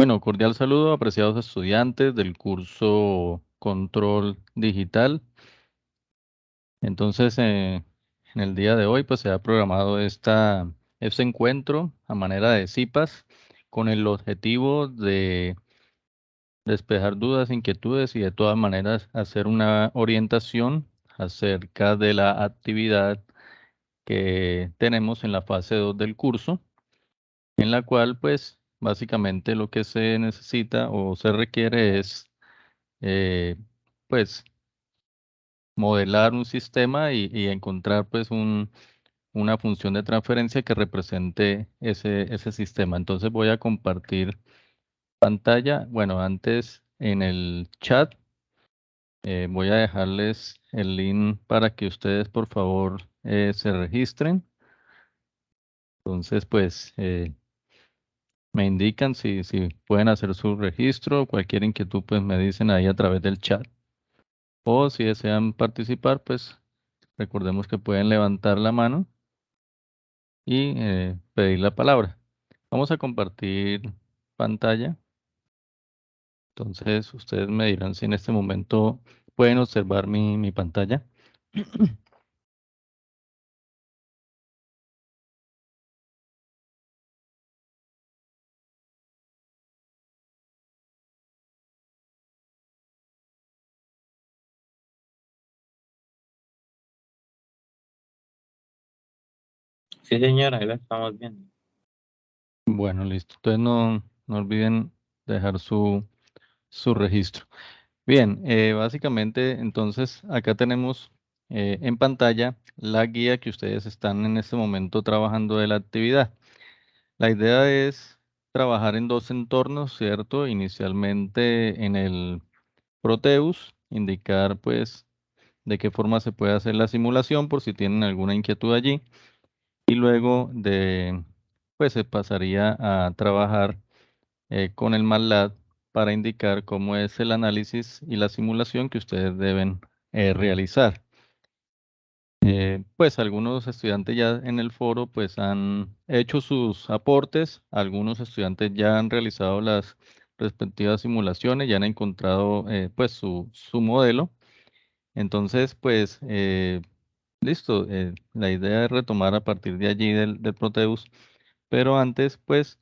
Bueno, cordial saludo, apreciados estudiantes del curso Control Digital. Entonces, en el día de hoy, pues se ha programado este encuentro a manera de CIPAS con el objetivo de despejar dudas, inquietudes y de todas maneras hacer una orientación acerca de la actividad que tenemos en la fase 2 del curso, en la cual, pues, básicamente lo que se necesita o se requiere es eh, pues modelar un sistema y encontrar pues una función de transferencia que represente ese sistema. Entonces voy a compartir pantalla. Bueno, antes en el chat voy a dejarles el link para que ustedes por favor se registren. Entonces pues me indican si pueden hacer su registro, cualquier inquietud pues me dicen ahí a través del chat. O si desean participar, pues recordemos que pueden levantar la mano y pedir la palabra. Vamos a compartir pantalla. Entonces, ustedes me dirán si en este momento pueden observar mi pantalla. Sí, señora, ahí la estamos viendo. Bueno, listo. Entonces, no olviden dejar su registro. Bien, básicamente, entonces, acá tenemos en pantalla la guía que ustedes están en este momento trabajando de la actividad. La idea es trabajar en dos entornos, ¿cierto? Inicialmente en el Proteus, indicar pues de qué forma se puede hacer la simulación por si tienen alguna inquietud allí. Y luego pues se pasaría a trabajar con el MATLAB para indicar cómo es el análisis y la simulación que ustedes deben realizar. Pues algunos estudiantes ya en el foro pues han hecho sus aportes, algunos estudiantes ya han realizado las respectivas simulaciones, ya han encontrado pues su modelo. Entonces pues listo, la idea es retomar a partir de allí del Proteus, pero antes pues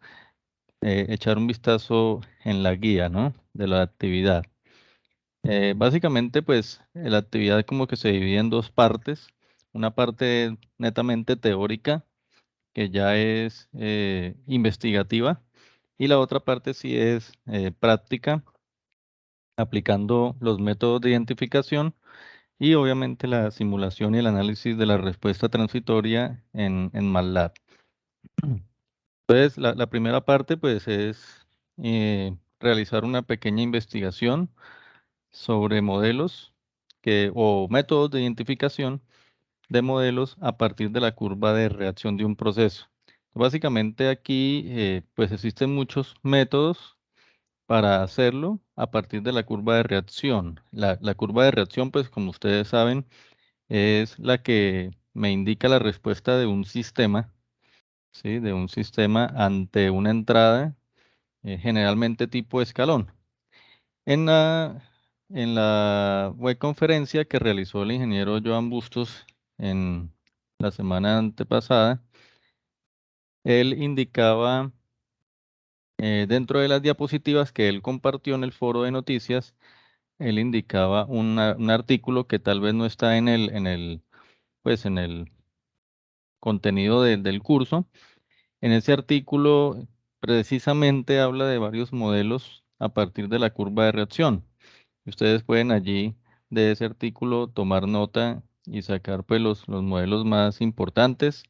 echar un vistazo en la guía, ¿no? De la actividad. Básicamente, pues la actividad como que se divide en dos partes. Una parte netamente teórica, que ya es investigativa, y la otra parte sí es práctica, aplicando los métodos de identificación y obviamente la simulación y el análisis de la respuesta transitoria en MATLAB. Entonces, la primera parte, pues, es realizar una pequeña investigación sobre modelos o métodos de identificación de modelos a partir de la curva de reacción de un proceso. Básicamente aquí pues existen muchos métodos para hacerlo a partir de la curva de reacción. La curva de reacción, pues como ustedes saben, es la que me indica la respuesta de un sistema, ¿sí? De un sistema ante una entrada, generalmente tipo escalón. En la web conferencia que realizó el ingeniero Joan Bustos en la semana antepasada, él indicaba dentro de las diapositivas que él compartió en el foro de noticias, él indicaba un artículo que tal vez no está pues en el contenido del curso. En ese artículo precisamente habla de varios modelos a partir de la curva de reacción. Ustedes pueden allí de ese artículo tomar nota y sacar pues los modelos más importantes.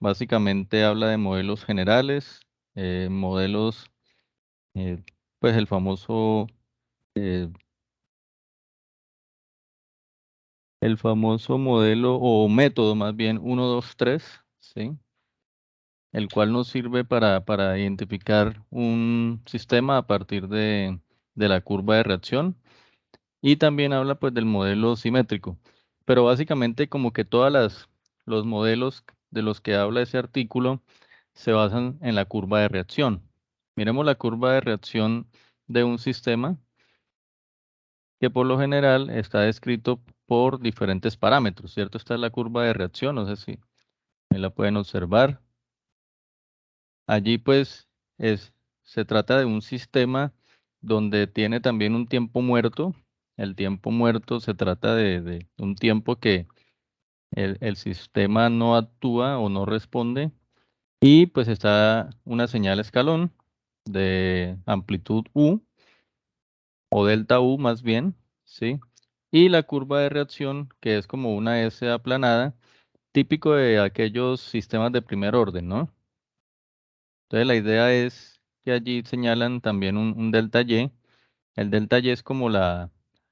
Básicamente habla de modelos generales, modelos, eh, pues eh, el famoso modelo o método más bien 1, 2, 3, ¿sí? El cual nos sirve para identificar un sistema a partir de la curva de reacción. Y también habla pues del modelo simétrico. Pero básicamente como que los modelos de los que habla ese artículo se basan en la curva de reacción. Miremos la curva de reacción de un sistema que por lo general está descrito por diferentes parámetros, ¿cierto? Esta es la curva de reacción, no sé si ahí la pueden observar. Allí pues se trata de un sistema donde tiene también un tiempo muerto. El tiempo muerto se trata de un tiempo que el sistema no actúa o no responde. Y pues está una señal escalón de amplitud U o delta U más bien, ¿sí? Y la curva de reacción que es como una S aplanada, típico de aquellos sistemas de primer orden, ¿no? Entonces la idea es que allí señalan también un delta Y. El delta Y es como la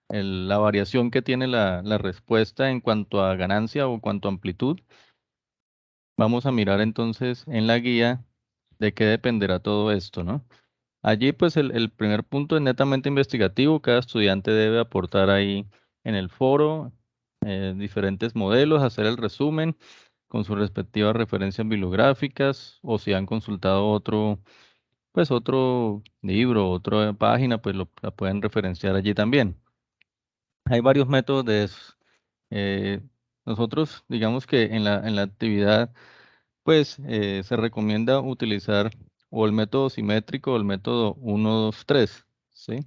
variación que tiene la respuesta en cuanto a ganancia o en cuanto a amplitud. Vamos a mirar entonces en la guía de qué dependerá todo esto, ¿no? Allí pues el primer punto es netamente investigativo. Cada estudiante debe aportar ahí en el foro diferentes modelos, hacer el resumen con sus respectivas referencias bibliográficas o si han consultado otro libro, otra página, pues la pueden referenciar allí también. Hay varios métodos de eso. Eh, Nosotros, digamos que en la actividad, pues se recomienda utilizar o el método simétrico o el método 1, 2, 3, ¿sí?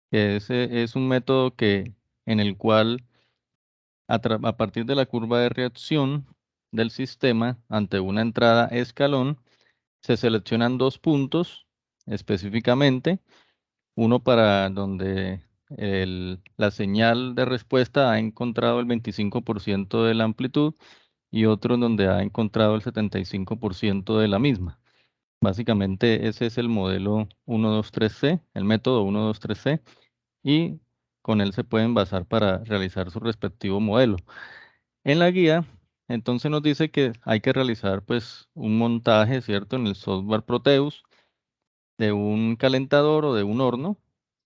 Que ese es un método en el cual a partir de la curva de reacción del sistema ante una entrada escalón, se seleccionan dos puntos específicamente, uno para donde la señal de respuesta ha encontrado el 25% de la amplitud y otro en donde ha encontrado el 75% de la misma. Básicamente ese es el modelo 123C, el método 123C, y con él se pueden basar para realizar su respectivo modelo. En la guía, entonces nos dice que hay que realizar pues un montaje, ¿cierto? En el software Proteus de un calentador o de un horno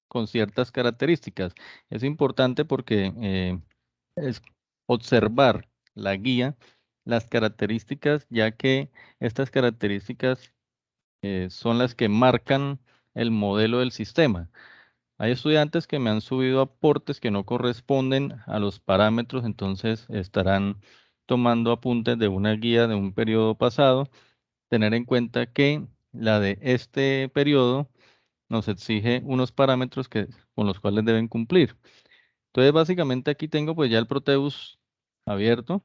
con ciertas características. Es importante porque es observar la guía, las características, ya que estas características son las que marcan el modelo del sistema. Hay estudiantes que me han subido aportes que no corresponden a los parámetros, entonces estarán tomando apuntes de una guía de un periodo pasado. Tener en cuenta que la de este periodo nos exige unos parámetros con los cuales deben cumplir. Entonces, básicamente aquí tengo pues ya el Proteus abierto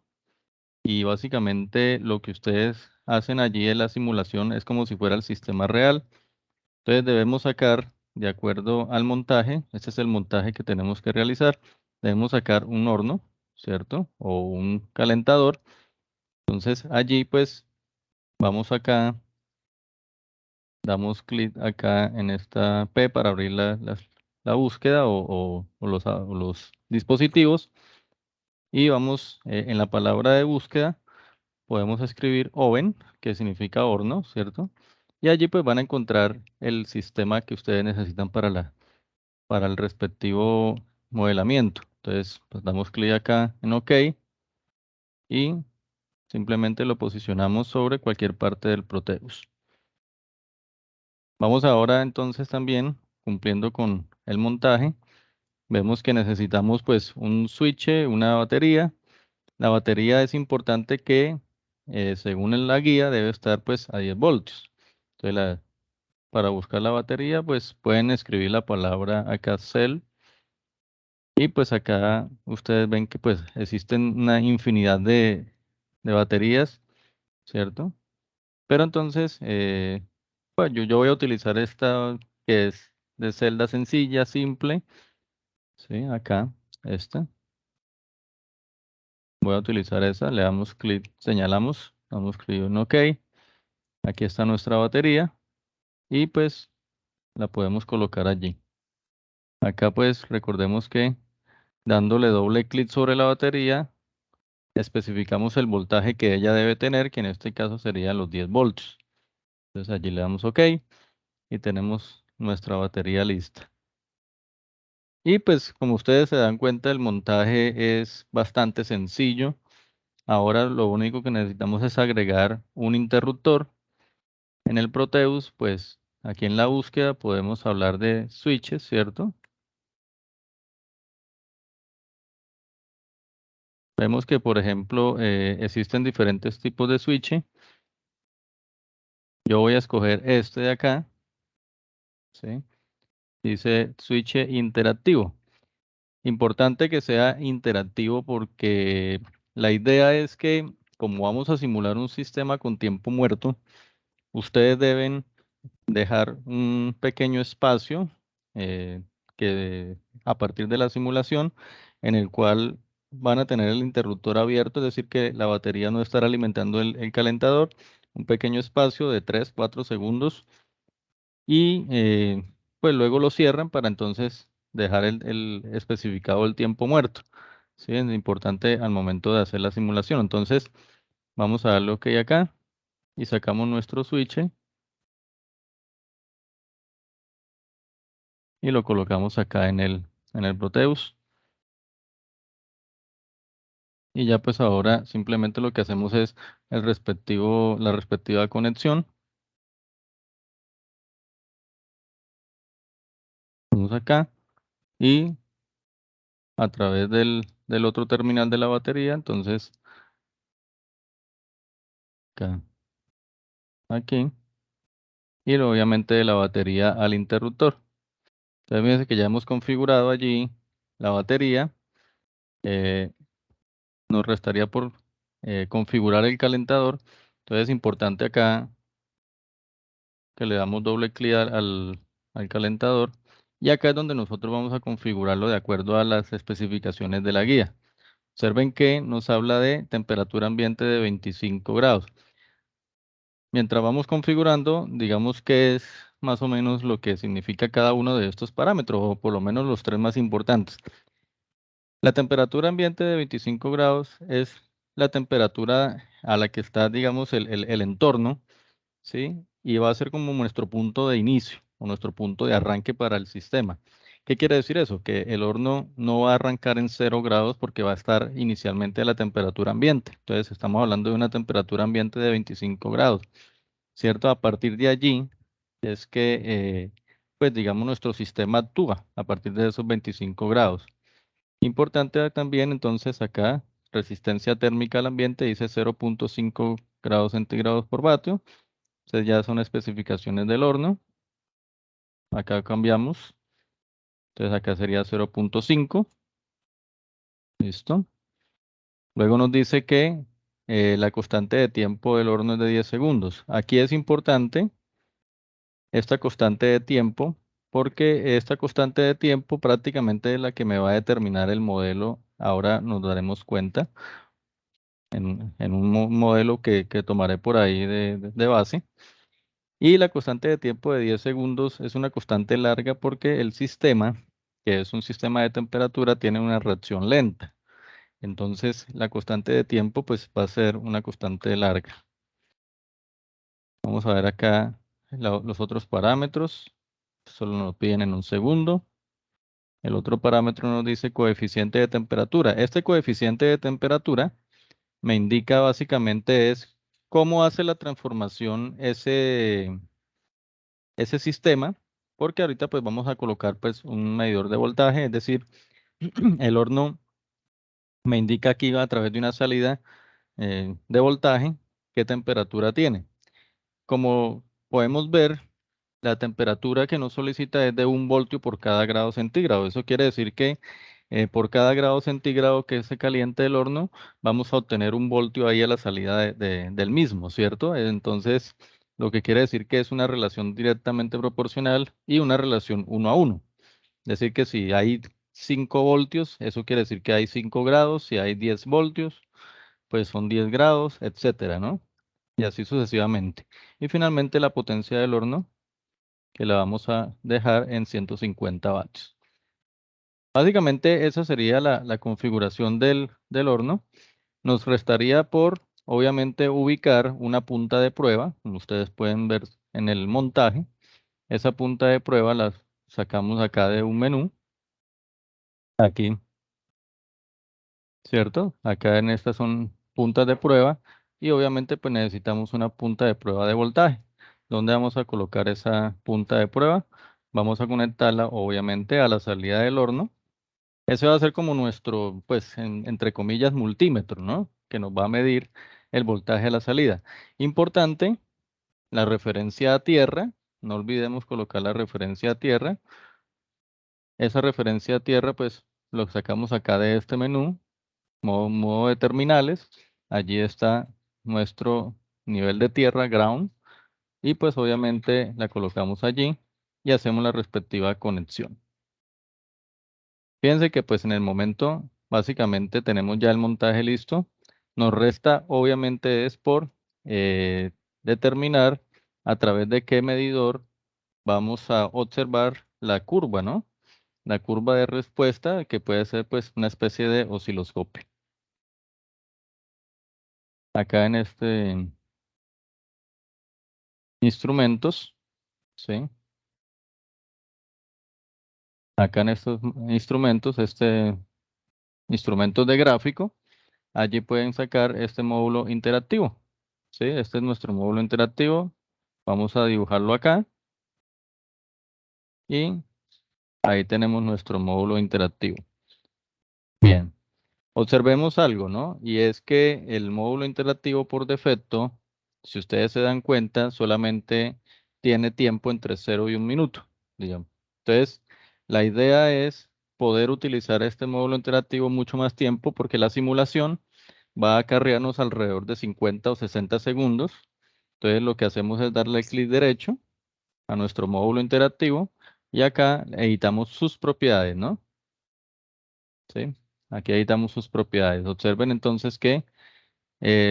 y básicamente lo que ustedes hacen allí en la simulación es como si fuera el sistema real. Entonces debemos sacar, de acuerdo al montaje, este es el montaje que tenemos que realizar, debemos sacar un horno, ¿cierto? O un calentador. Entonces allí pues vamos acá, damos clic acá en esta P para abrir la búsqueda o los dispositivos y vamos en la palabra de búsqueda, podemos escribir oven, que significa horno, ¿cierto? Y allí pues van a encontrar el sistema que ustedes necesitan para el respectivo modelamiento. Entonces, pues damos clic acá en OK y simplemente lo posicionamos sobre cualquier parte del Proteus. Vamos ahora entonces también cumpliendo con el montaje. Vemos que necesitamos pues un switch, una batería. La batería es importante que según en la guía debe estar pues a 10 voltios. Entonces para buscar la batería pues pueden escribir la palabra acá cell. Y pues acá ustedes ven que pues existen una infinidad de baterías, ¿cierto? Pero entonces, pues yo voy a utilizar esta que es de celda sencilla, simple, ¿sí? Acá, esta. Voy a utilizar esa, le damos clic, señalamos, damos clic en OK. Aquí está nuestra batería y pues la podemos colocar allí. Acá pues recordemos que dándole doble clic sobre la batería, especificamos el voltaje que ella debe tener, que en este caso sería los 10 voltios. Entonces allí le damos OK y tenemos nuestra batería lista. Y pues como ustedes se dan cuenta, el montaje es bastante sencillo. Ahora lo único que necesitamos es agregar un interruptor. En el Proteus, pues aquí en la búsqueda podemos hablar de switches, ¿cierto? Vemos que, por ejemplo, existen diferentes tipos de switch. Yo voy a escoger este de acá, ¿sí? Dice switch interactivo. Importante que sea interactivo porque la idea es que, como vamos a simular un sistema con tiempo muerto, ustedes deben dejar un pequeño espacio eh, que a partir de la simulación en el cual van a tener el interruptor abierto, es decir, que la batería no estará alimentando el calentador, un pequeño espacio de 3, 4 segundos y pues luego lo cierran para entonces dejar el especificado el tiempo muerto. Sí, es importante al momento de hacer la simulación. Entonces vamos a darle OK acá y sacamos nuestro switch y lo colocamos acá en el Proteus. Y ya pues ahora simplemente lo que hacemos es la respectiva conexión. Vamos acá y a través del otro terminal de la batería, entonces acá, aquí, y obviamente de la batería al interruptor. Entonces fíjense que ya hemos configurado allí la batería. eh, Nos restaría por configurar el calentador. Entonces es importante acá que le damos doble clic al calentador y acá es donde nosotros vamos a configurarlo de acuerdo a las especificaciones de la guía. Observen que nos habla de temperatura ambiente de 25 grados. Mientras vamos configurando, digamos que es más o menos lo que significa cada uno de estos parámetros, o por lo menos los tres más importantes. La temperatura ambiente de 25 grados es la temperatura a la que está, digamos, el entorno, ¿sí? Y va a ser como nuestro punto de inicio o nuestro punto de arranque para el sistema. ¿Qué quiere decir eso? Que el horno no va a arrancar en 0 grados porque va a estar inicialmente a la temperatura ambiente. Entonces estamos hablando de una temperatura ambiente de 25 grados, ¿cierto? A partir de allí es que, pues digamos, nuestro sistema actúa a partir de esos 25 grados. Importante también entonces acá, resistencia térmica al ambiente dice 0.5 grados centígrados por vatio. Entonces ya son especificaciones del horno. Acá cambiamos. Entonces acá sería 0.5. Listo. Luego nos dice que la constante de tiempo del horno es de 10 segundos. Aquí es importante esta constante de tiempo porque esta constante de tiempo prácticamente es la que me va a determinar el modelo. Ahora nos daremos cuenta en un modelo que tomaré por ahí de base. Y la constante de tiempo de 10 segundos es una constante larga porque el sistema, que es un sistema de temperatura, tiene una reacción lenta. Entonces, la constante de tiempo pues va a ser una constante larga. Vamos a ver acá los otros parámetros. Solo nos piden en un segundo. El otro parámetro nos dice coeficiente de temperatura. Este coeficiente de temperatura me indica básicamente es cómo hace la transformación ese sistema, porque ahorita pues vamos a colocar pues un medidor de voltaje, es decir, el horno me indica aquí a través de una salida de voltaje qué temperatura tiene. Como podemos ver, la temperatura que nos solicita es de 1 voltio por cada grado centígrado. Eso quiere decir que por cada grado centígrado que se caliente el horno, vamos a obtener 1 voltio ahí a la salida del mismo, ¿cierto? Entonces, lo que quiere decir que es una relación directamente proporcional y una relación 1 a 1. Es decir, que si hay 5 voltios, eso quiere decir que hay 5 grados. Si hay 10 voltios, pues son 10 grados, etcétera, ¿no? Y así sucesivamente. Y finalmente la potencia del horno, que la vamos a dejar en 150 vatios. Básicamente esa sería la configuración del horno. Nos restaría por, obviamente, ubicar una punta de prueba, como ustedes pueden ver en el montaje. Esa punta de prueba la sacamos acá de un menú. Aquí, ¿cierto? Acá en estas son puntas de prueba y obviamente pues necesitamos una punta de prueba de voltaje. ¿Dónde vamos a colocar esa punta de prueba? Vamos a conectarla obviamente a la salida del horno. Ese va a ser como nuestro, pues, entre comillas, multímetro, ¿no? Que nos va a medir el voltaje de la salida. Importante, la referencia a tierra. No olvidemos colocar la referencia a tierra. Esa referencia a tierra, pues, lo sacamos acá de este menú, modo de terminales. Allí está nuestro nivel de tierra, ground. Y pues obviamente la colocamos allí y hacemos la respectiva conexión. Fíjense que pues en el momento básicamente tenemos ya el montaje listo. Nos resta obviamente es por determinar a través de qué medidor vamos a observar la curva, ¿no? La curva de respuesta que puede ser pues una especie de osciloscopio. Acá en este instrumentos, ¿sí? Acá en estos instrumentos, instrumentos de gráfico, allí pueden sacar este módulo interactivo. ¿Sí? Este es nuestro módulo interactivo. Vamos a dibujarlo acá. Y ahí tenemos nuestro módulo interactivo. Bien. Observemos algo, ¿no? Y es que el módulo interactivo por defecto, si ustedes se dan cuenta, solamente tiene tiempo entre 0 y 1 minuto, digamos. Entonces, la idea es poder utilizar este módulo interactivo mucho más tiempo porque la simulación va a acarrearnos alrededor de 50 o 60 segundos. Entonces, lo que hacemos es darle clic derecho a nuestro módulo interactivo y acá editamos sus propiedades, ¿no? ¿Sí? Aquí editamos sus propiedades. Observen entonces que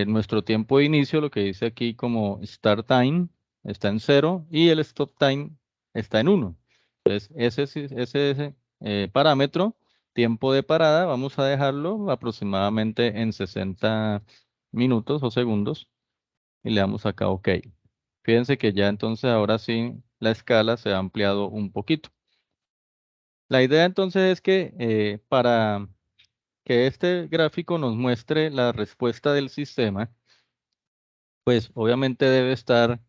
nuestro tiempo de inicio, lo que dice aquí como start time, está en 0 y el stop time está en 1. Entonces, ese parámetro, tiempo de parada, vamos a dejarlo aproximadamente en 60 minutos o segundos y le damos acá OK. Fíjense que ya entonces ahora sí la escala se ha ampliado un poquito. La idea entonces es que para que este gráfico nos muestre la respuesta del sistema, pues obviamente debe estar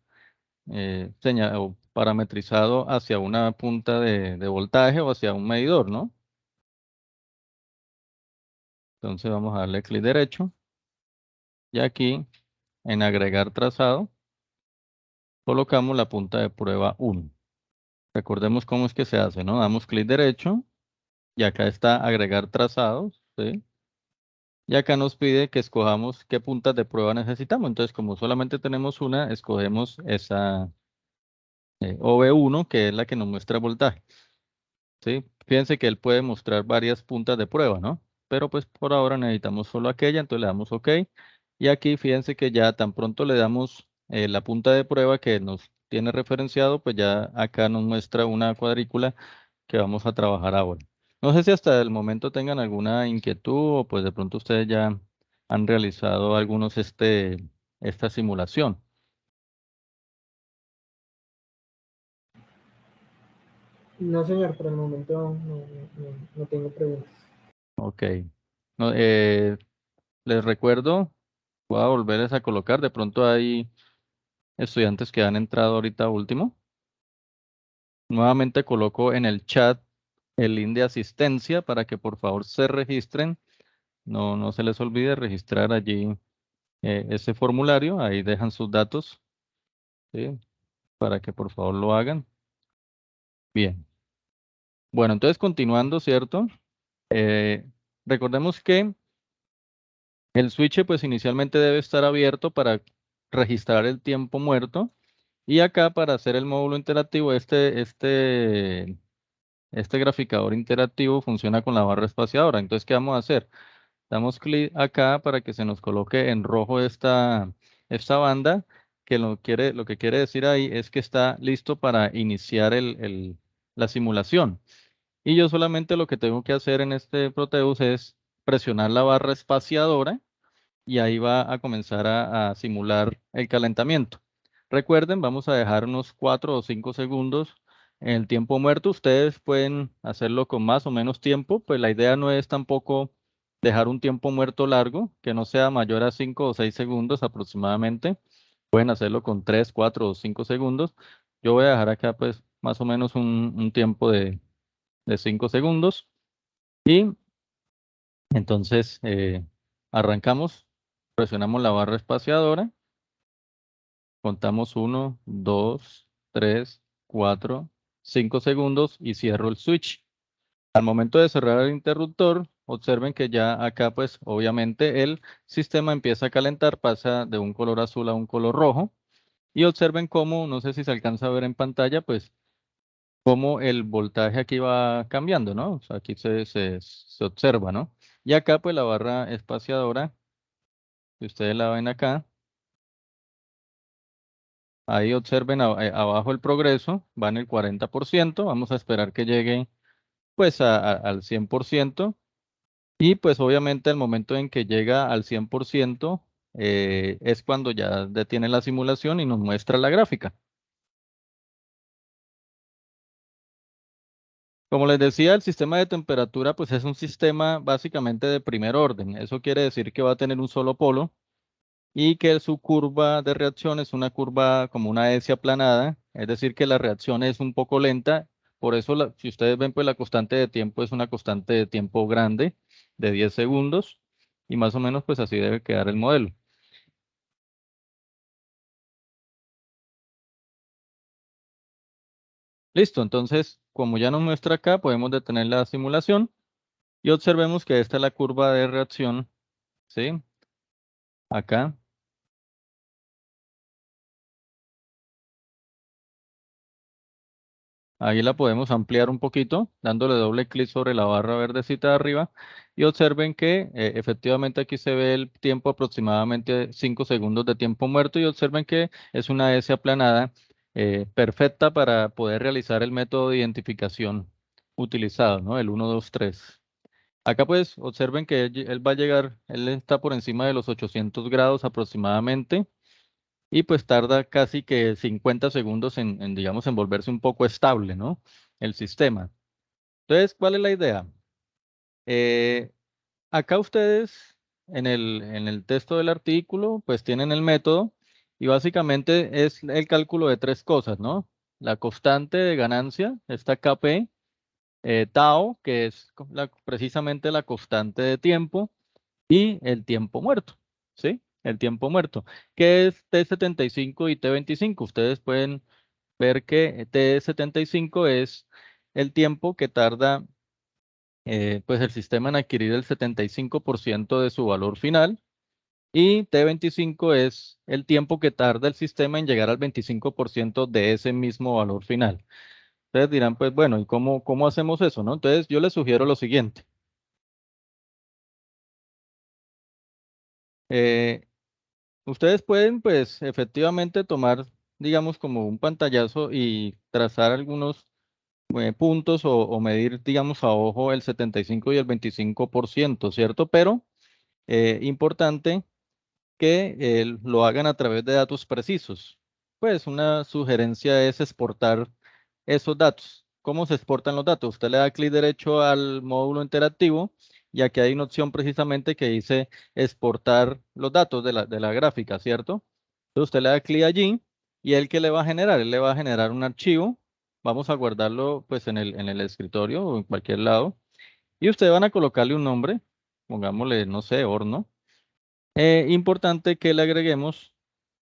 o parametrizado hacia una punta de voltaje o hacia un medidor, ¿no? Entonces vamos a darle clic derecho y aquí en agregar trazado colocamos la punta de prueba 1. Recordemos cómo es que se hace, ¿no? Damos clic derecho y acá está agregar trazados, ¿sí? Y acá nos pide que escojamos qué puntas de prueba necesitamos. Entonces, como solamente tenemos una, escogemos esa OV1, que es la que nos muestra el voltaje. ¿Sí? Fíjense que él puede mostrar varias puntas de prueba, ¿no? Pero pues por ahora necesitamos solo aquella, entonces le damos OK. Y aquí fíjense que ya tan pronto le damos la punta de prueba que nos tiene referenciado, pues ya acá nos muestra una cuadrícula que vamos a trabajar ahora. No sé si hasta el momento tengan alguna inquietud o pues de pronto ustedes ya han realizado algunos esta simulación. No, señor, por el momento no tengo preguntas. OK. No, les recuerdo, voy a volverles a colocar, de pronto hay estudiantes que han entrado ahorita último. Nuevamente coloco en el chat el link de asistencia para que por favor se registren. No se les olvide registrar allí ese formulario, ahí dejan sus datos, ¿sí? Para que por favor lo hagan. Bien. Bueno, entonces continuando, ¿cierto? Recordemos que el switch pues inicialmente debe estar abierto para registrar el tiempo muerto. Y acá para hacer el módulo interactivo, este graficador interactivo funciona con la barra espaciadora. Entonces, ¿qué vamos a hacer? Damos clic acá para que se nos coloque en rojo esta banda, que lo que quiere decir ahí es que está listo para iniciar la simulación. Y yo solamente lo que tengo que hacer en este Proteus es presionar la barra espaciadora y ahí va a comenzar a simular el calentamiento. Recuerden, vamos a dejar unos 4 o 5 segundos en el tiempo muerto. Ustedes pueden hacerlo con más o menos tiempo, pues la idea no es tampoco dejar un tiempo muerto largo, que no sea mayor a 5 o 6 segundos aproximadamente. Pueden hacerlo con 3, 4 o 5 segundos. Yo voy a dejar acá pues más o menos un tiempo de 5 segundos. Y entonces arrancamos, presionamos la barra espaciadora, contamos 1, 2, 3, 4, 5 segundos y cierro el switch. Al momento de cerrar el interruptor, observen que ya acá pues obviamente el sistema empieza a calentar, pasa de un color azul a un color rojo. Y observen cómo, no sé si se alcanza a ver en pantalla, pues cómo el voltaje aquí va cambiando, ¿no? O sea, aquí se observa, ¿no? Y acá pues la barra espaciadora, si ustedes la ven acá, ahí observen abajo el progreso, va en el 40%, vamos a esperar que llegue pues al 100%. Y pues obviamente al momento en que llega al 100%, es cuando ya detiene la simulación y nos muestra la gráfica. Como les decía, el sistema de temperatura pues es un sistema básicamente de primer orden. Eso quiere decir que va a tener un solo polo y que su curva de reacción es una curva como una S aplanada, es decir, que la reacción es un poco lenta. Por eso, si ustedes ven, pues la constante de tiempo es una constante de tiempo grande de 10 segundos y más o menos pues así debe quedar el modelo. Listo, entonces, como ya nos muestra acá, podemos detener la simulación y observemos que esta es la curva de reacción, ¿sí? Acá. Ahí la podemos ampliar un poquito, dándole doble clic sobre la barra verdecita de arriba. Y observen que efectivamente aquí se ve el tiempo aproximadamente 5 segundos de tiempo muerto. Y observen que es una S aplanada perfecta para poder realizar el método de identificación utilizado, ¿no? El 1, 2, 3. Acá pues observen que él va a llegar, él está por encima de los 800 grados aproximadamente y pues tarda casi que 50 segundos digamos, en volverse un poco estable, ¿no? El sistema. Entonces, ¿cuál es la idea? Eh, Acá ustedes en el texto del artículo, pues tienen el método y básicamente es el cálculo de tres cosas, ¿no? La constante de ganancia, esta Kp, tau, que es precisamente la constante de tiempo, y el tiempo muerto, ¿sí? El tiempo muerto, que es T75 y T25. Ustedes pueden ver que T75 es el tiempo que tarda pues el sistema en adquirir el 75% de su valor final y T25 es el tiempo que tarda el sistema en llegar al 25% de ese mismo valor final. Ustedes dirán, pues bueno, ¿y cómo hacemos eso, no? Entonces yo les sugiero lo siguiente. Eh, Ustedes pueden, pues, efectivamente tomar, digamos, como un pantallazo y trazar algunos puntos o medir, digamos, a ojo el 75 y el 25%, ¿cierto? Pero importante que lo hagan a través de datos precisos. Pues una sugerencia es exportar esos datos. ¿Cómo se exportan los datos? Usted le da clic derecho al módulo interactivo y aquí hay una opción precisamente que dice exportar los datos de la gráfica, ¿cierto? Entonces usted le da clic allí y él que le va a generar, él le va a generar un archivo. Vamos a guardarlo pues en el escritorio o en cualquier lado. Y ustedes van a colocarle un nombre, pongámosle, no sé, horno. Importante que le agreguemos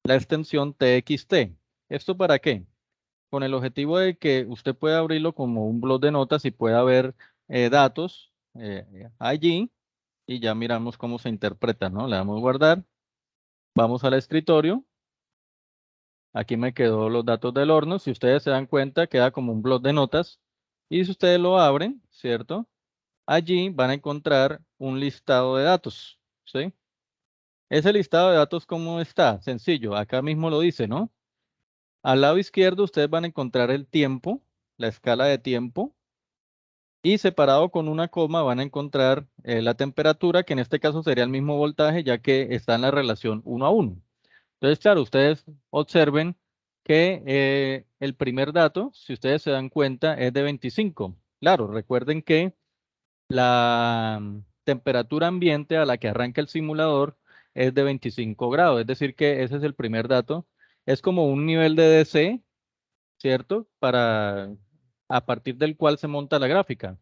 la extensión TXT. ¿Esto para qué? Con el objetivo de que usted pueda abrirlo como un blog de notas y pueda ver datos allí y ya miramos cómo se interpreta, ¿no? Le damos guardar, vamos al escritorio, aquí me quedó los datos del horno, si ustedes se dan cuenta queda como un blog de notas y si ustedes lo abren, ¿cierto? Allí van a encontrar un listado de datos, ¿sí? Ese listado de datos, ¿cómo está? Sencillo, acá mismo lo dice, ¿no? Al lado izquierdo ustedes van a encontrar el tiempo, la escala de tiempo, y separado con una coma van a encontrar la temperatura, que en este caso sería el mismo voltaje, ya que está en la relación 1 a 1. Entonces, claro, ustedes observen que el primer dato, si ustedes se dan cuenta, es de 25. Claro, recuerden que la temperatura ambiente a la que arranca el simulador es de 25 grados, es decir que ese es el primer dato es como un nivel de DC, ¿cierto? A partir del cual se monta la gráfica.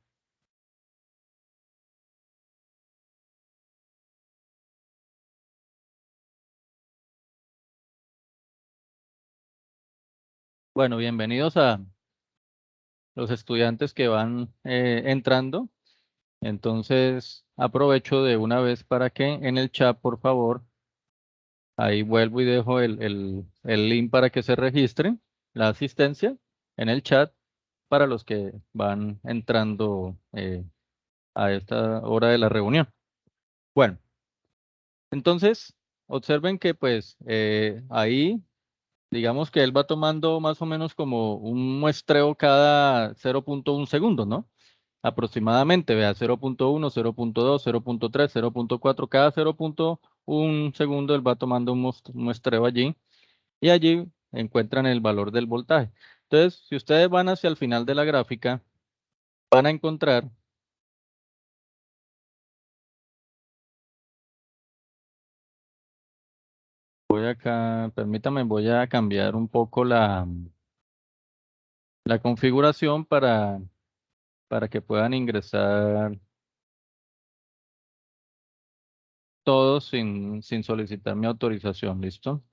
Bueno, bienvenidos a los estudiantes que van entrando. Entonces, aprovecho de una vez para que en el chat, por favor, ahí vuelvo y dejo el link para que se registren, la asistencia en el chat para los que van entrando a esta hora de la reunión. Bueno, entonces, observen que pues ahí, digamos que él va tomando más o menos como un muestreo cada 0.1 segundos, ¿no? Aproximadamente, vea, 0.1, 0.2, 0.3, 0.4, cada 0.1 segundo él va tomando un muestreo allí y allí encuentran el valor del voltaje. Entonces, si ustedes van hacia el final de la gráfica, van a encontrar voy acá, permítame, voy a cambiar un poco la configuración para que puedan ingresar todos sin solicitar mi autorización, ¿listo?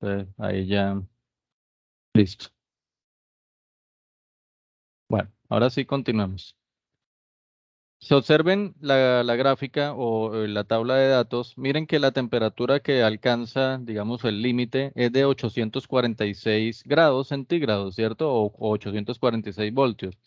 Entonces, ahí ya, listo. Bueno, ahora sí continuamos. Si observen la gráfica o la tabla de datos, miren que la temperatura que alcanza, digamos, el límite es de 846 grados centígrados, ¿cierto? O 846 voltios.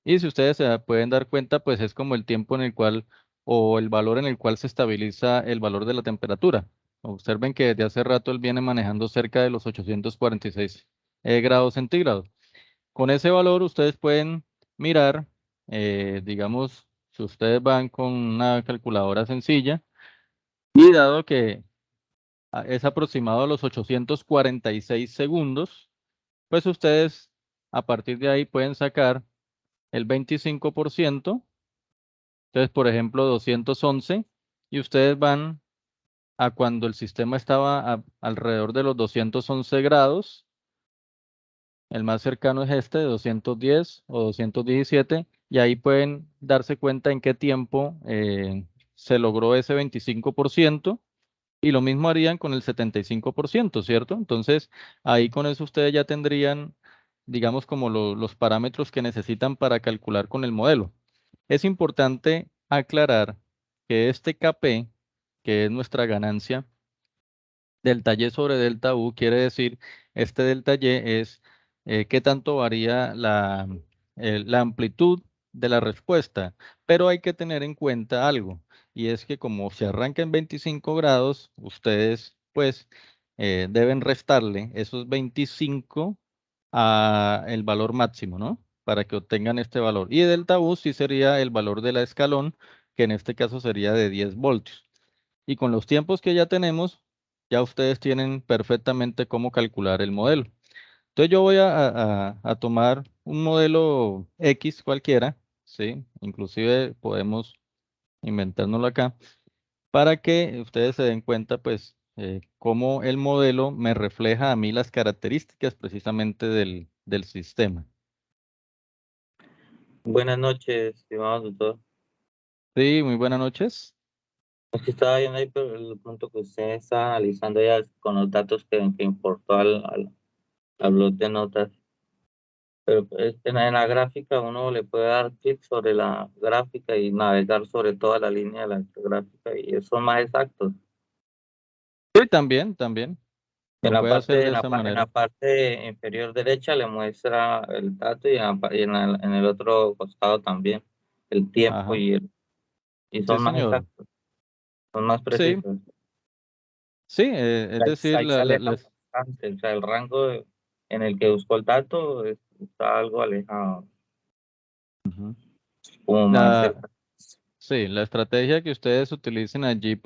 Y si ustedes se pueden dar cuenta, pues es como el tiempo en el cual, o el valor en el cual se estabiliza el valor de la temperatura. Observen que desde hace rato él viene manejando cerca de los 846 grados centígrados. Con ese valor ustedes pueden mirar, digamos, si ustedes van con una calculadora sencilla, y dado que es aproximado a los 846 segundos, pues ustedes a partir de ahí pueden sacar el 25%. Entonces, por ejemplo, 211, y ustedes van a cuando el sistema estaba alrededor de los 211 grados, el más cercano es este de 210 o 217, y ahí pueden darse cuenta en qué tiempo se logró ese 25%, y lo mismo harían con el 75%, ¿cierto? Entonces, ahí con eso ustedes ya tendrían, digamos, como los parámetros que necesitan para calcular con el modelo. Es importante aclarar que este KP, que es nuestra ganancia, delta Y sobre delta U, quiere decir, este delta Y es qué tanto varía la amplitud de la respuesta. Pero hay que tener en cuenta algo, y es que como se arranca en 25 grados, ustedes pues deben restarle esos 25 a el valor máximo, ¿no? Para que obtengan este valor. Y delta U sí sería el valor de la escalón, que en este caso sería de 10 voltios. Y con los tiempos que ya tenemos, ya ustedes tienen perfectamente cómo calcular el modelo. Entonces yo voy a tomar un modelo X cualquiera, ¿sí? Inclusive podemos inventárnoslo acá, para que ustedes se den cuenta, pues, cómo el modelo me refleja a mí las características precisamente del sistema. Buenas noches, estimado doctor. Sí, muy buenas noches. Es que estaba viendo ahí pero el punto que usted está analizando ya con los datos que importó al blog de notas. Pero pues, en la gráfica uno le puede dar clic sobre la gráfica y navegar sobre toda la línea de la gráfica y eso es más exacto. Sí, también. En Lo la puede hacer parte, de esa en la manera. parte inferior derecha le muestra el dato y en el otro costado también el tiempo Ajá. y Sí, son más señor. exactos, son más Sí, precisos. sí, es decir, Ahí se aleja bastante, o sea, el rango en el que buscó el dato está algo alejado, ujú. como más La, cerca. sí, la estrategia que ustedes utilicen allí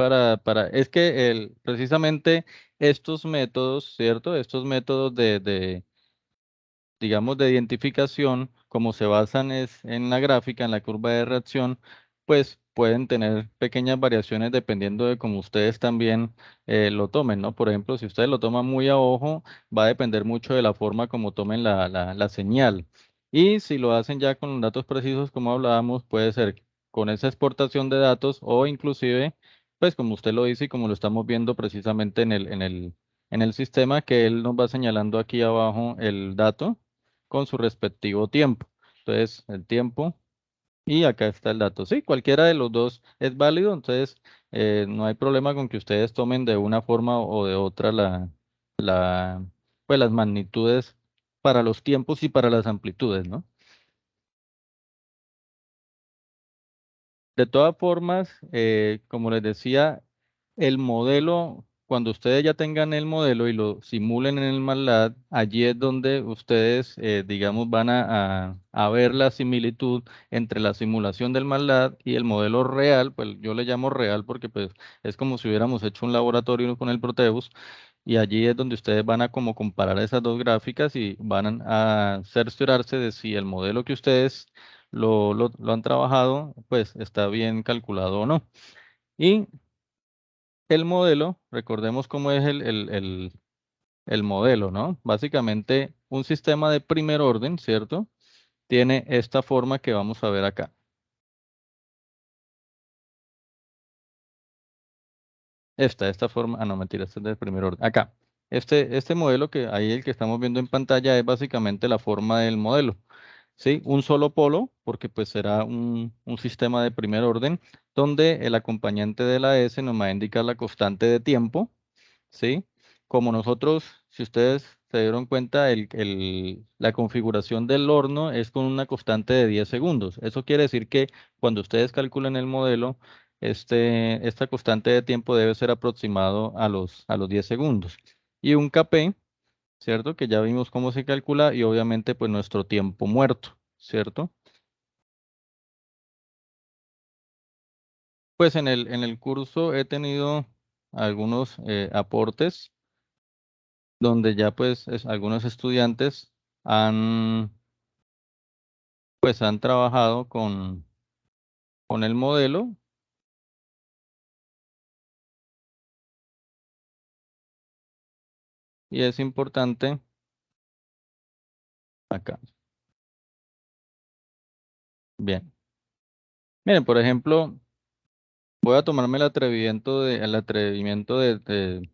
es que precisamente estos métodos, ¿cierto? Estos métodos digamos, de identificación, como se basan es en la gráfica, en la curva de reacción, pues pueden tener pequeñas variaciones dependiendo de cómo ustedes también lo tomen, ¿no? Por ejemplo, si ustedes lo toman muy a ojo, va a depender mucho de la forma como tomen la señal. Y si lo hacen ya con los datos precisos, como hablábamos, puede ser con esa exportación de datos o inclusive, pues como usted lo dice y como lo estamos viendo precisamente en el sistema, que él nos va señalando aquí abajo el dato con su respectivo tiempo. Entonces, el tiempo y acá está el dato. Sí, cualquiera de los dos es válido, entonces no hay problema con que ustedes tomen de una forma o de otra pues las magnitudes para los tiempos y para las amplitudes, ¿no? De todas formas, como les decía, el modelo, cuando ustedes ya tengan el modelo y lo simulen en el MATLAB, allí es donde ustedes, digamos, van a ver la similitud entre la simulación del MATLAB y el modelo real, pues yo le llamo real porque pues es como si hubiéramos hecho un laboratorio con el Proteus, y allí es donde ustedes van a como comparar esas dos gráficas y van a cerciorarse de si el modelo que ustedes lo han trabajado, pues está bien calculado o no. Y el modelo, recordemos cómo es el modelo, ¿no? Básicamente un sistema de primer orden, ¿cierto? Tiene esta forma que vamos a ver acá. Esta forma, no mentira, este es del primer orden. Acá, este modelo que ahí el que estamos viendo en pantalla es básicamente la forma del modelo. ¿Sí? Un solo polo, porque pues será un sistema de primer orden, donde el acompañante de la S nos va a indicar la constante de tiempo, ¿sí? Como nosotros, si ustedes se dieron cuenta, la configuración del horno es con una constante de 10 segundos. Eso quiere decir que cuando ustedes calculen el modelo, esta constante de tiempo debe ser aproximado a los 10 segundos. Y un Kp, ¿cierto? Que ya vimos cómo se calcula y obviamente pues nuestro tiempo muerto, ¿cierto? Pues en el curso he tenido algunos aportes donde ya pues algunos estudiantes han pues han trabajado con el modelo y es importante acá. Bien. Miren, por ejemplo, voy a tomarme el atrevimiento de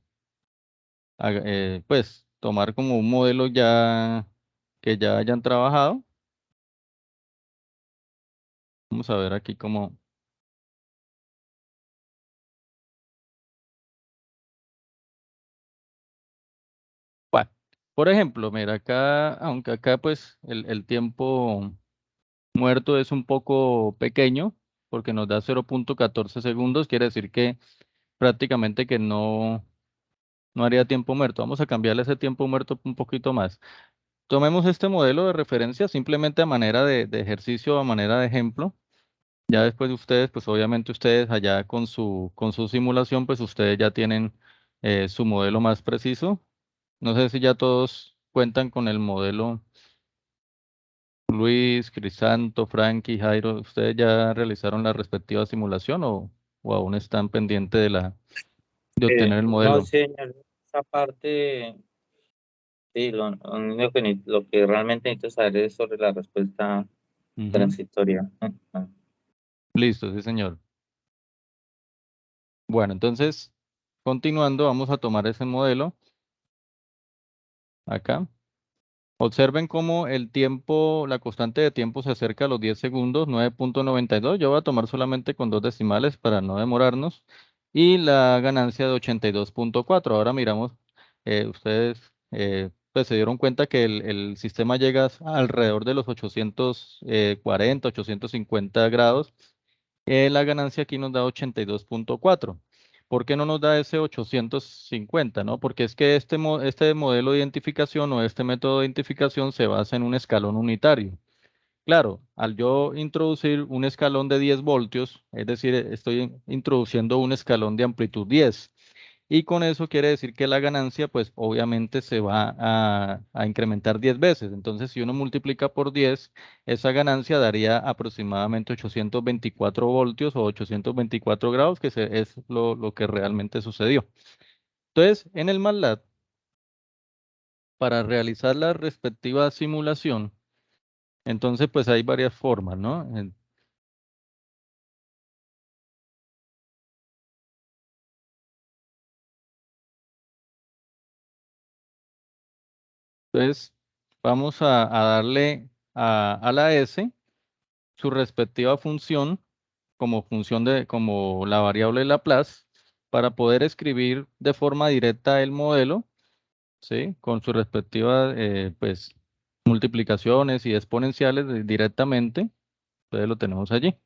pues tomar como un modelo ya que ya hayan trabajado. Vamos a ver aquí cómo. Bueno, por ejemplo, mira, acá, aunque acá pues el tiempo muerto es un poco pequeño, porque nos da 0.14 segundos, quiere decir que prácticamente que no haría tiempo muerto. Vamos a cambiarle ese tiempo muerto un poquito más. Tomemos este modelo de referencia simplemente a manera de ejercicio, a manera de ejemplo. Ya después de ustedes, pues obviamente ustedes allá con su simulación, pues ustedes ya tienen su modelo más preciso. No sé si ya todos cuentan con el modelo. Luis, Crisanto, Frankie, Jairo, ¿ustedes ya realizaron la respectiva simulación o aún están pendientes de obtener el No, modelo? señor, esa parte, sí, lo único lo que realmente necesito saber es sobre la respuesta Ujú. transitoria. Listo, sí, señor. Bueno, entonces, continuando, vamos a tomar ese modelo acá. Observen cómo el tiempo, la constante de tiempo se acerca a los 10 segundos, 9.92. Yo voy a tomar solamente con dos decimales para no demorarnos. Y la ganancia de 82.4. Ahora miramos, ustedes pues se dieron cuenta que el sistema llega alrededor de los 840, 850 grados. La ganancia aquí nos da 82.4. ¿Por qué no nos da ese 850, no? Porque es que este modelo de identificación o este método de identificación se basa en un escalón unitario. Claro, al yo introducir un escalón de 10 voltios, es decir, estoy introduciendo un escalón de amplitud 10. y con eso quiere decir que la ganancia, pues obviamente se va a incrementar 10 veces. Entonces, si uno multiplica por 10, esa ganancia daría aproximadamente 824 voltios o 824 grados, que es lo que realmente sucedió. Entonces, en el MATLAB, para realizar la respectiva simulación, entonces pues hay varias formas, ¿no? Entonces, vamos a darle a la S su respectiva función como como la variable Laplace para poder escribir de forma directa el modelo, ¿sí? Con sus respectivas, pues, multiplicaciones y exponenciales directamente. Entonces lo tenemos allí.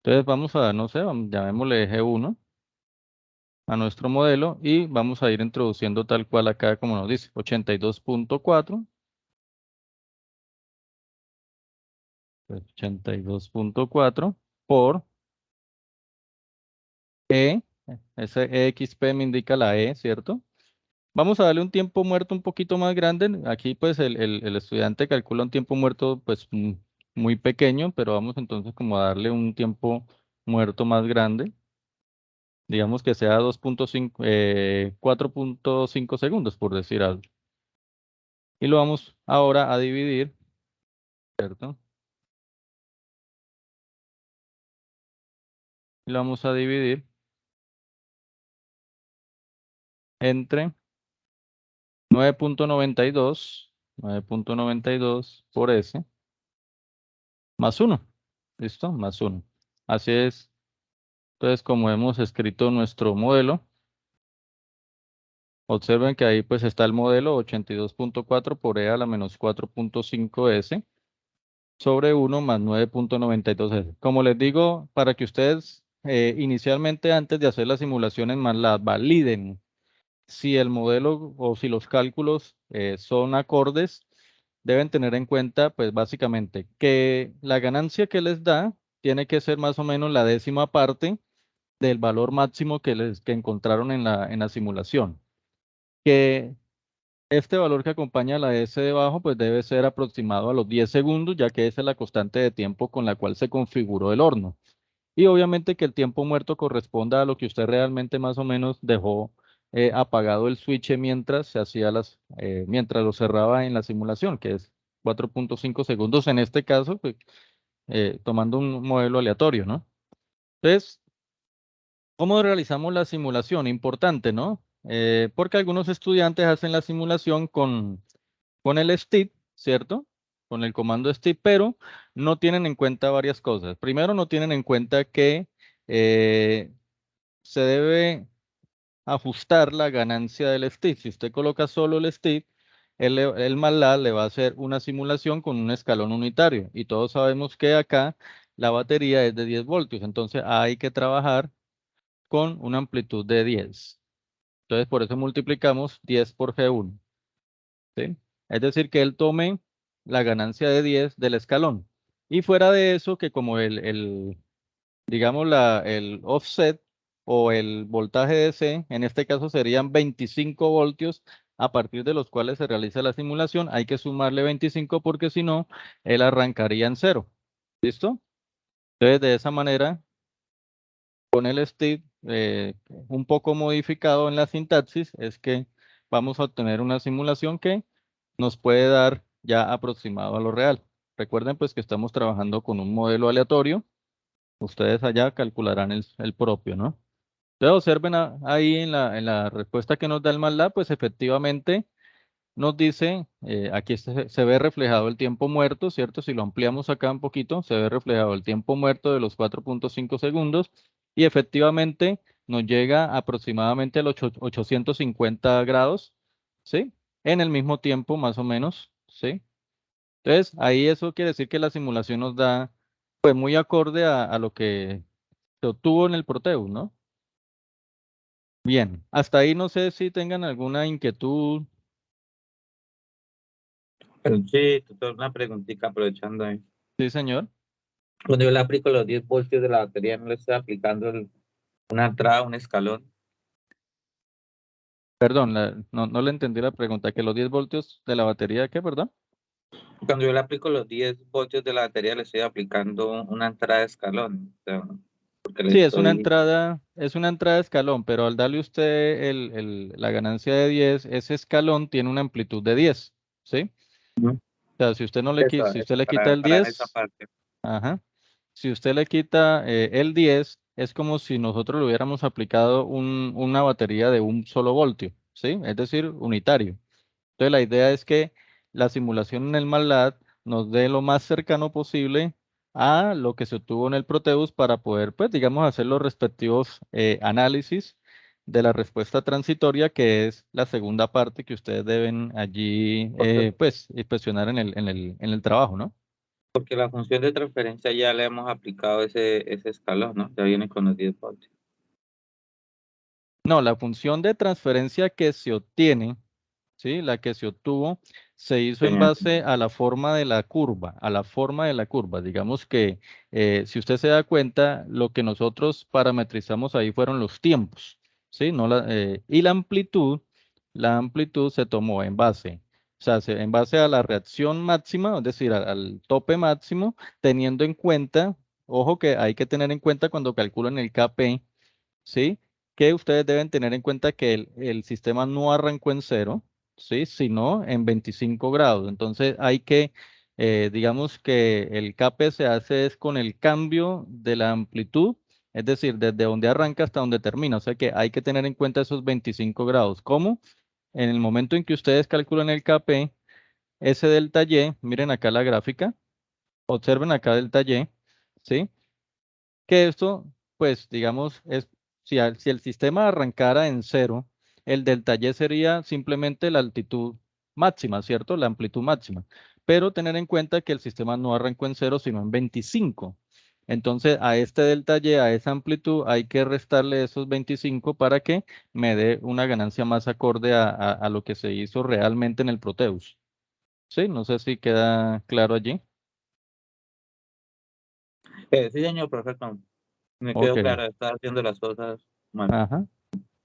Entonces vamos a, no sé, llamémosle eje 1 a nuestro modelo y vamos a ir introduciendo tal cual acá como nos dice, 82.4. 82.4 por E, ese EXP me indica la E, ¿cierto? Vamos a darle un tiempo muerto un poquito más grande. Aquí pues el estudiante calcula un tiempo muerto pues muy pequeño, pero vamos entonces como a darle un tiempo muerto más grande. Digamos que sea 2.5, 4.5 segundos, por decir algo. Y lo vamos ahora a dividir, ¿cierto? Y lo vamos a dividir entre 9.92 por S más 1. ¿Listo? Más 1. Así es. Entonces, como hemos escrito nuestro modelo, observen que ahí pues está el modelo 82.4 por E a la menos 4.5 S sobre 1 más 9.92 S. Como les digo, para que ustedes inicialmente antes de hacer las simulaciones MATLAB validen si el modelo o si los cálculos son acordes, deben tener en cuenta, pues básicamente, que la ganancia que les da tiene que ser más o menos la décima parte del valor máximo que encontraron en la simulación. Que este valor que acompaña a la S debajo, pues debe ser aproximado a los 10 segundos, ya que esa es la constante de tiempo con la cual se configuró el horno. Y obviamente que el tiempo muerto corresponda a lo que usted realmente más o menos dejó apagado el switch mientras se hacía mientras lo cerraba en la simulación, que es 4.5 segundos en este caso, pues, tomando un modelo aleatorio, ¿no? Entonces, ¿cómo realizamos la simulación? Importante, ¿no? Porque algunos estudiantes hacen la simulación con el STIP, ¿cierto? Con el comando STIP, pero no tienen en cuenta varias cosas. Primero, no tienen en cuenta que se debe ajustar la ganancia del STIP. Si usted coloca solo el STIP, el MATLAB le va a hacer una simulación con un escalón unitario. Y todos sabemos que acá la batería es de 10 voltios, entonces hay que trabajar con una amplitud de 10. Entonces, por eso multiplicamos 10 por G1. ¿Sí? Es decir, que él tome la ganancia de 10 del escalón. Y fuera de eso, que como digamos, el offset o el voltaje DC, en este caso serían 25 voltios a partir de los cuales se realiza la simulación, hay que sumarle 25 porque si no, él arrancaría en cero. ¿Listo? Entonces, de esa manera, con el STIP un poco modificado en la sintaxis, es que vamos a obtener una simulación que nos puede dar ya aproximado a lo real. Recuerden pues que estamos trabajando con un modelo aleatorio. Ustedes allá calcularán el propio, ¿no? Entonces observen ahí en la respuesta que nos da el MATLAB, pues efectivamente nos dice, aquí se ve reflejado el tiempo muerto, ¿cierto? Si lo ampliamos acá un poquito, se ve reflejado el tiempo muerto de los 4.5 segundos y efectivamente nos llega aproximadamente a los 850 grados, ¿sí? En el mismo tiempo, más o menos, ¿sí? Entonces, ahí eso quiere decir que la simulación nos da, pues, muy acorde a lo que se obtuvo en el Proteus, ¿no? Bien, hasta ahí no sé si tengan alguna inquietud. Pero sí, tutor, una preguntita aprovechando ahí. Sí, señor. Cuando yo le aplico los 10 voltios de la batería, no le estoy aplicando una entrada, un escalón. Perdón, no le entendí la pregunta. ¿Que los 10 voltios de la batería qué, perdón? Cuando yo le aplico los 10 voltios de la batería, le estoy aplicando una entrada de escalón. O sea, porque le Sí, estoy... es una entrada de escalón, pero al darle usted la ganancia de 10, ese escalón tiene una amplitud de 10, ¿sí? Ujú. O sea, si usted no le Eso, quita, si eso, usted le quita el para esa 10, parte. ajá. Si usted le quita el 10, es como si nosotros le hubiéramos aplicado una batería de un solo voltio, ¿sí? Es decir, unitario. Entonces, la idea es que la simulación en el MATLAB nos dé lo más cercano posible a lo que se obtuvo en el Proteus para poder, pues, digamos, hacer los respectivos análisis de la respuesta transitoria, que es la segunda parte que ustedes deben allí, Porque, pues, inspeccionar en el trabajo, ¿no? porque la función de transferencia ya le hemos aplicado ese escalón, ¿no? Ya viene con los 10 voltios. No, la función de transferencia que se obtiene, ¿sí? La que se obtuvo, se hizo en Señor. base a la forma de la curva, a la forma de la curva. Digamos que, si usted se da cuenta, lo que nosotros parametrizamos ahí fueron los tiempos, ¿sí? No y la amplitud se tomó en base, o sea, en base a la reacción máxima, es decir, al tope máximo, teniendo en cuenta, ojo que hay que tener en cuenta cuando calculan el KP, ¿sí? Que ustedes deben tener en cuenta que el sistema no arrancó en cero, ¿sí? Sino en 25 grados. Entonces hay que, digamos que el CAPE se hace es con el cambio de la amplitud, es decir, desde donde arranca hasta donde termina. O sea que hay que tener en cuenta esos 25 grados. ¿Cómo? En el momento en que ustedes calculan el KP, ese delta Y, miren acá la gráfica, observen acá delta Y, ¿sí? Que esto, pues, digamos, es si el sistema arrancara en cero, el delta Y sería simplemente la altitud máxima, ¿cierto? La amplitud máxima. Pero tener en cuenta que el sistema no arrancó en cero, sino en 25. Entonces, a este delta Y, a esa amplitud, hay que restarle esos 25 para que me dé una ganancia más acorde a lo que se hizo realmente en el Proteus. Sí, no sé si queda claro allí. Sí, señor, perfecto. Me quedó Ok. claro, estaba haciendo las cosas mal. Ajá.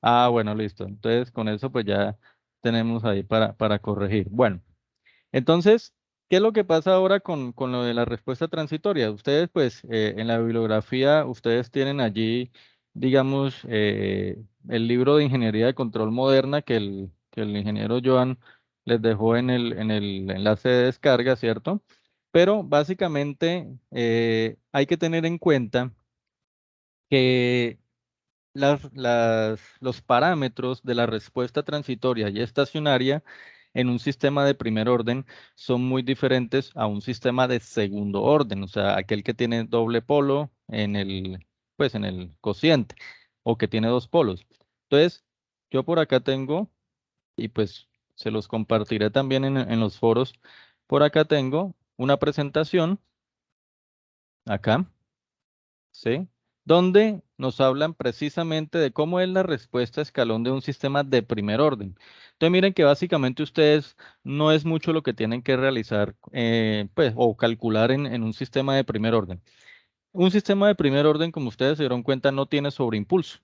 Ah, bueno, listo. Entonces, con eso, pues ya tenemos ahí para corregir. Bueno, entonces, ¿qué es lo que pasa ahora con lo de la respuesta transitoria? Ustedes, pues, en la bibliografía, ustedes tienen allí, digamos, el libro de Ingeniería de Control Moderna que el ingeniero Joan les dejó en el enlace de descarga, ¿cierto? Pero básicamente hay que tener en cuenta que los parámetros de la respuesta transitoria y estacionaria en un sistema de primer orden son muy diferentes a un sistema de segundo orden, o sea, aquel que tiene doble polo pues en el cociente o que tiene dos polos. Entonces, yo por acá tengo, y pues se los compartiré también en los foros, por acá tengo una presentación, acá. ¿Sí? Donde nos hablan precisamente de cómo es la respuesta a escalón de un sistema de primer orden. Entonces miren que básicamente ustedes no es mucho lo que tienen que realizar, pues, o calcular en un sistema de primer orden. Un sistema de primer orden, como ustedes se dieron cuenta, no tiene sobreimpulso,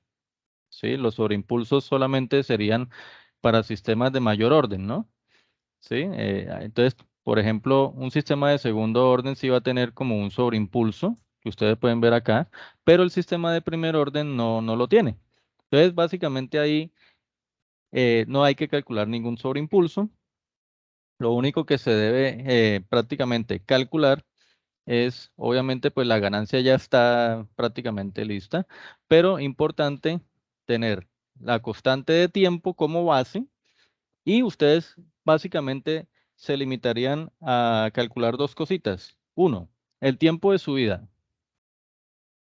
¿sí? Los sobreimpulsos solamente serían para sistemas de mayor orden, ¿no? ¿Sí? Entonces, por ejemplo, un sistema de segundo orden sí va a tener como un sobreimpulso, que ustedes pueden ver acá, pero el sistema de primer orden no lo tiene. Entonces, básicamente ahí no hay que calcular ningún sobreimpulso. Lo único que se debe prácticamente calcular es, obviamente, pues la ganancia ya está prácticamente lista, pero importante tener la constante de tiempo como base y ustedes básicamente se limitarían a calcular dos cositas. Uno, el tiempo de subida.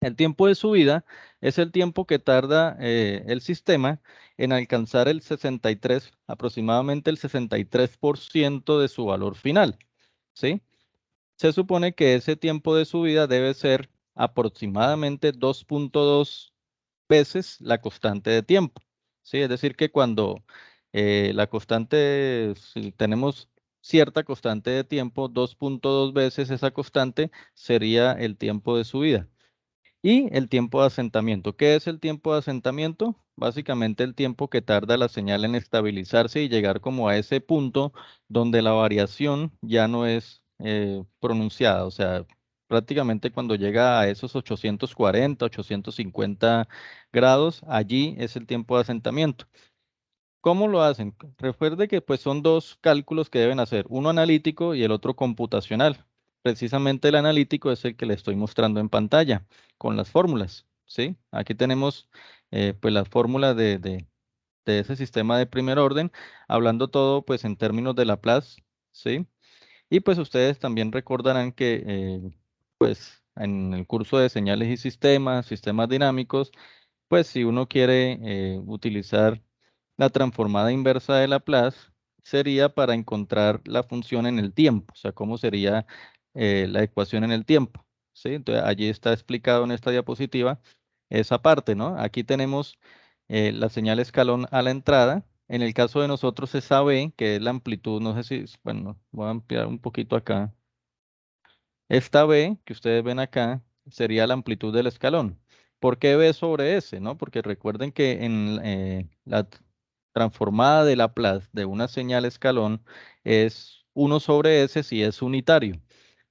El tiempo de subida es el tiempo que tarda el sistema en alcanzar el 63, aproximadamente el 63% de su valor final. ¿Sí? Se supone que ese tiempo de subida debe ser aproximadamente 2.2 veces la constante de tiempo. ¿Sí? Es decir, que cuando la constante, si tenemos cierta constante de tiempo, 2.2 veces esa constante sería el tiempo de subida. Y el tiempo de asentamiento. ¿Qué es el tiempo de asentamiento? Básicamente el tiempo que tarda la señal en estabilizarse y llegar como a ese punto donde la variación ya no es pronunciada. O sea, prácticamente cuando llega a esos 840, 850 grados, allí es el tiempo de asentamiento. ¿Cómo lo hacen? Recuerde que pues son dos cálculos que deben hacer, uno analítico y el otro computacional. Precisamente el analítico es el que le estoy mostrando en pantalla con las fórmulas, ¿sí? Aquí tenemos pues las fórmulas de ese sistema de primer orden, hablando todo pues en términos de Laplace, ¿sí? Y pues ustedes también recordarán que pues en el curso de señales y sistemas, sistemas dinámicos, pues si uno quiere utilizar la transformada inversa de Laplace, sería para encontrar la función en el tiempo, o sea, cómo sería la ecuación en el tiempo, ¿sí? Entonces, allí está explicado en esta diapositiva esa parte, ¿no? Aquí tenemos la señal escalón a la entrada. En el caso de nosotros es AB, que es la amplitud, no sé si, bueno, voy a ampliar un poquito acá. Esta B que ustedes ven acá sería la amplitud del escalón. ¿Por qué B sobre S? ¿No? Porque recuerden que en la transformada de Laplace de una señal escalón es 1 sobre S si es unitario,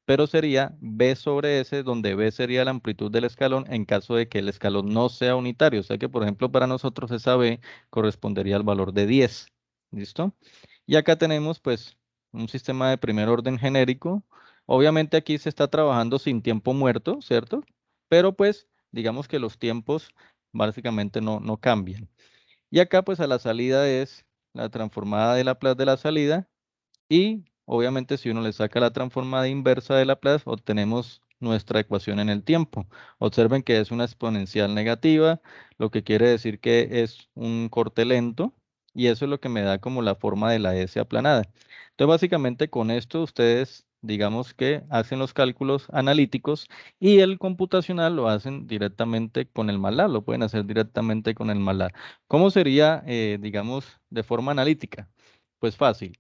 pero sería B sobre S donde B sería la amplitud del escalón en caso de que el escalón no sea unitario. O sea que, por ejemplo, para nosotros esa B correspondería al valor de 10. ¿Listo? Y acá tenemos pues un sistema de primer orden genérico. Obviamente aquí se está trabajando sin tiempo muerto, ¿cierto? Pero pues digamos que los tiempos básicamente no cambian. Y acá pues a la salida es la transformada de Laplace de la salida y obviamente si uno le saca la transformada inversa de Laplace obtenemos nuestra ecuación en el tiempo. Observen que es una exponencial negativa, lo que quiere decir que es un corte lento y eso es lo que me da como la forma de la S aplanada. Entonces básicamente con esto ustedes digamos que hacen los cálculos analíticos y el computacional lo hacen directamente con el MATLAB, lo pueden hacer directamente con el MATLAB. ¿Cómo sería, digamos, de forma analítica? Pues fácil.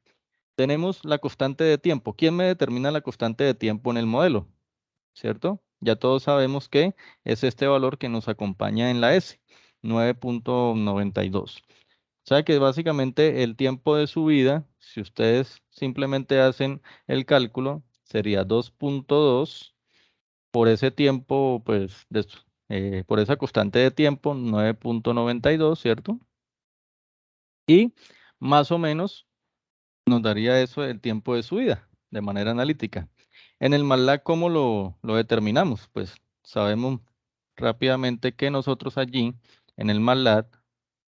Tenemos la constante de tiempo. ¿Quién me determina la constante de tiempo en el modelo? ¿Cierto? Ya todos sabemos que es este valor que nos acompaña en la S, 9.92. O sea que básicamente el tiempo de subida, si ustedes simplemente hacen el cálculo, sería 2.2 por ese tiempo, pues, por esa constante de tiempo, 9.92, ¿cierto? Y más o menos nos daría eso el tiempo de subida de manera analítica. En el MATLAB, ¿cómo lo determinamos? Pues sabemos rápidamente que nosotros allí, en el MATLAB,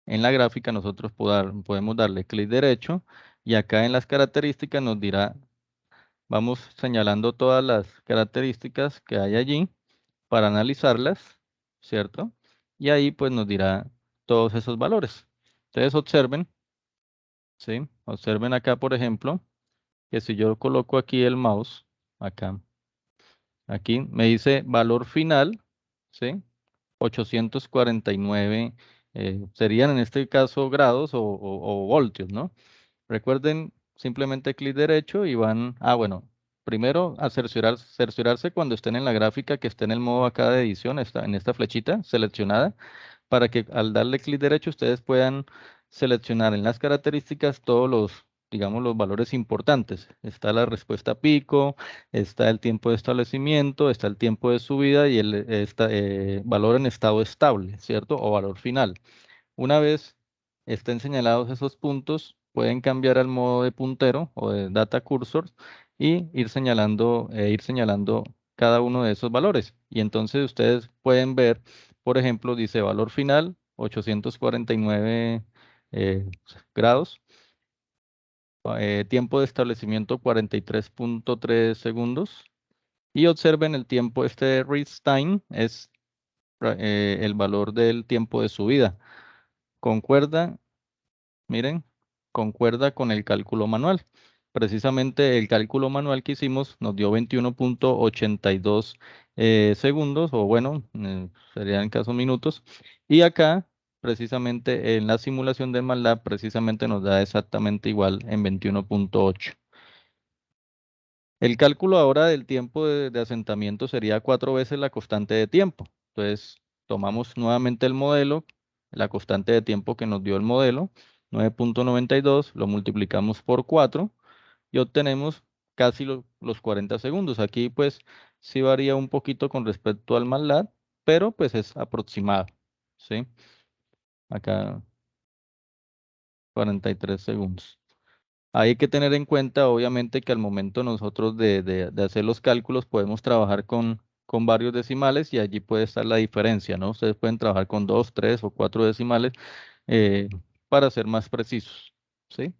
en la gráfica, nosotros podemos darle clic derecho y acá en las características nos dirá, vamos señalando todas las características que hay allí para analizarlas, ¿cierto? Y ahí pues nos dirá todos esos valores. Ustedes observen, ¿sí? Observen acá, por ejemplo, que si yo coloco aquí el mouse, acá, aquí me dice valor final, ¿sí? 849 serían en este caso grados o voltios, ¿no? Recuerden simplemente clic derecho y van, bueno, primero a cerciorarse cuando estén en la gráfica que esté en el modo acá de edición, en esta flechita seleccionada, para que al darle clic derecho ustedes puedan seleccionar en las características todos los, digamos, los valores importantes. Está la respuesta pico, está el tiempo de establecimiento, está el tiempo de subida y el valor en estado estable, ¿cierto? O valor final. Una vez estén señalados esos puntos, pueden cambiar al modo de puntero o de data cursor y ir señalando cada uno de esos valores. Y entonces ustedes pueden ver, por ejemplo, dice valor final 849 grados, tiempo de establecimiento 43.3 segundos. Y observen el tiempo, este reach time es el valor del tiempo de subida. Concuerda, miren, concuerda con el cálculo manual. Precisamente el cálculo manual que hicimos nos dio 21.82 segundos, o bueno, serían en caso minutos. Y acá, precisamente en la simulación de MATLAB, precisamente nos da exactamente igual en 21.8. El cálculo ahora del tiempo de asentamiento sería 4 veces la constante de tiempo. Entonces, tomamos nuevamente el modelo, la constante de tiempo que nos dio el modelo, 9.92, lo multiplicamos por 4 y obtenemos casi los 40 segundos. Aquí pues sí varía un poquito con respecto al MATLAB, pero pues es aproximado, ¿sí? Acá 43 segundos. Hay que tener en cuenta, obviamente, que al momento nosotros de hacer los cálculos podemos trabajar con varios decimales y allí puede estar la diferencia, ¿no? Ustedes pueden trabajar con 2, 3 o 4 decimales eh, para ser más precisos, ¿sí?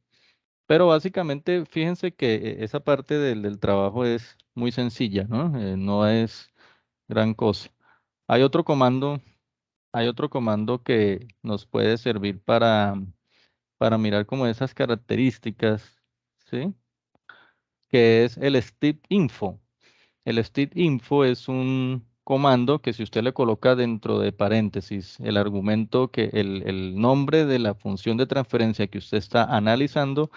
Pero básicamente, fíjense que esa parte del trabajo es muy sencilla, ¿no? No es gran cosa. Hay otro comando, hay otro comando que nos puede servir para mirar como esas características, ¿sí? Que es el step-info. El step-info es un comando que si usted le coloca dentro de paréntesis el argumento el nombre de la función de transferencia que usted está analizando,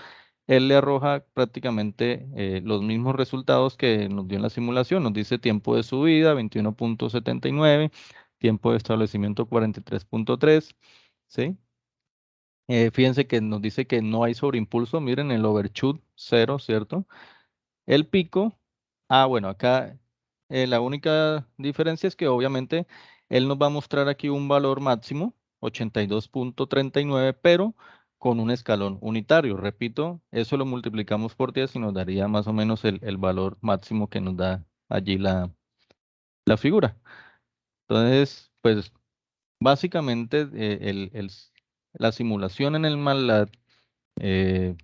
él le arroja prácticamente los mismos resultados que nos dio en la simulación. Nos dice tiempo de subida 21.79, tiempo de establecimiento 43.3, ¿sí? Fíjense que nos dice que no hay sobreimpulso, miren el overshoot 0, ¿cierto? El pico, bueno, acá la única diferencia es que obviamente él nos va a mostrar aquí un valor máximo, 82.39, pero con un escalón unitario. Repito, eso lo multiplicamos por 10 y nos daría más o menos el valor máximo que nos da allí la figura. Entonces, pues básicamente la simulación en el MATLAB eh,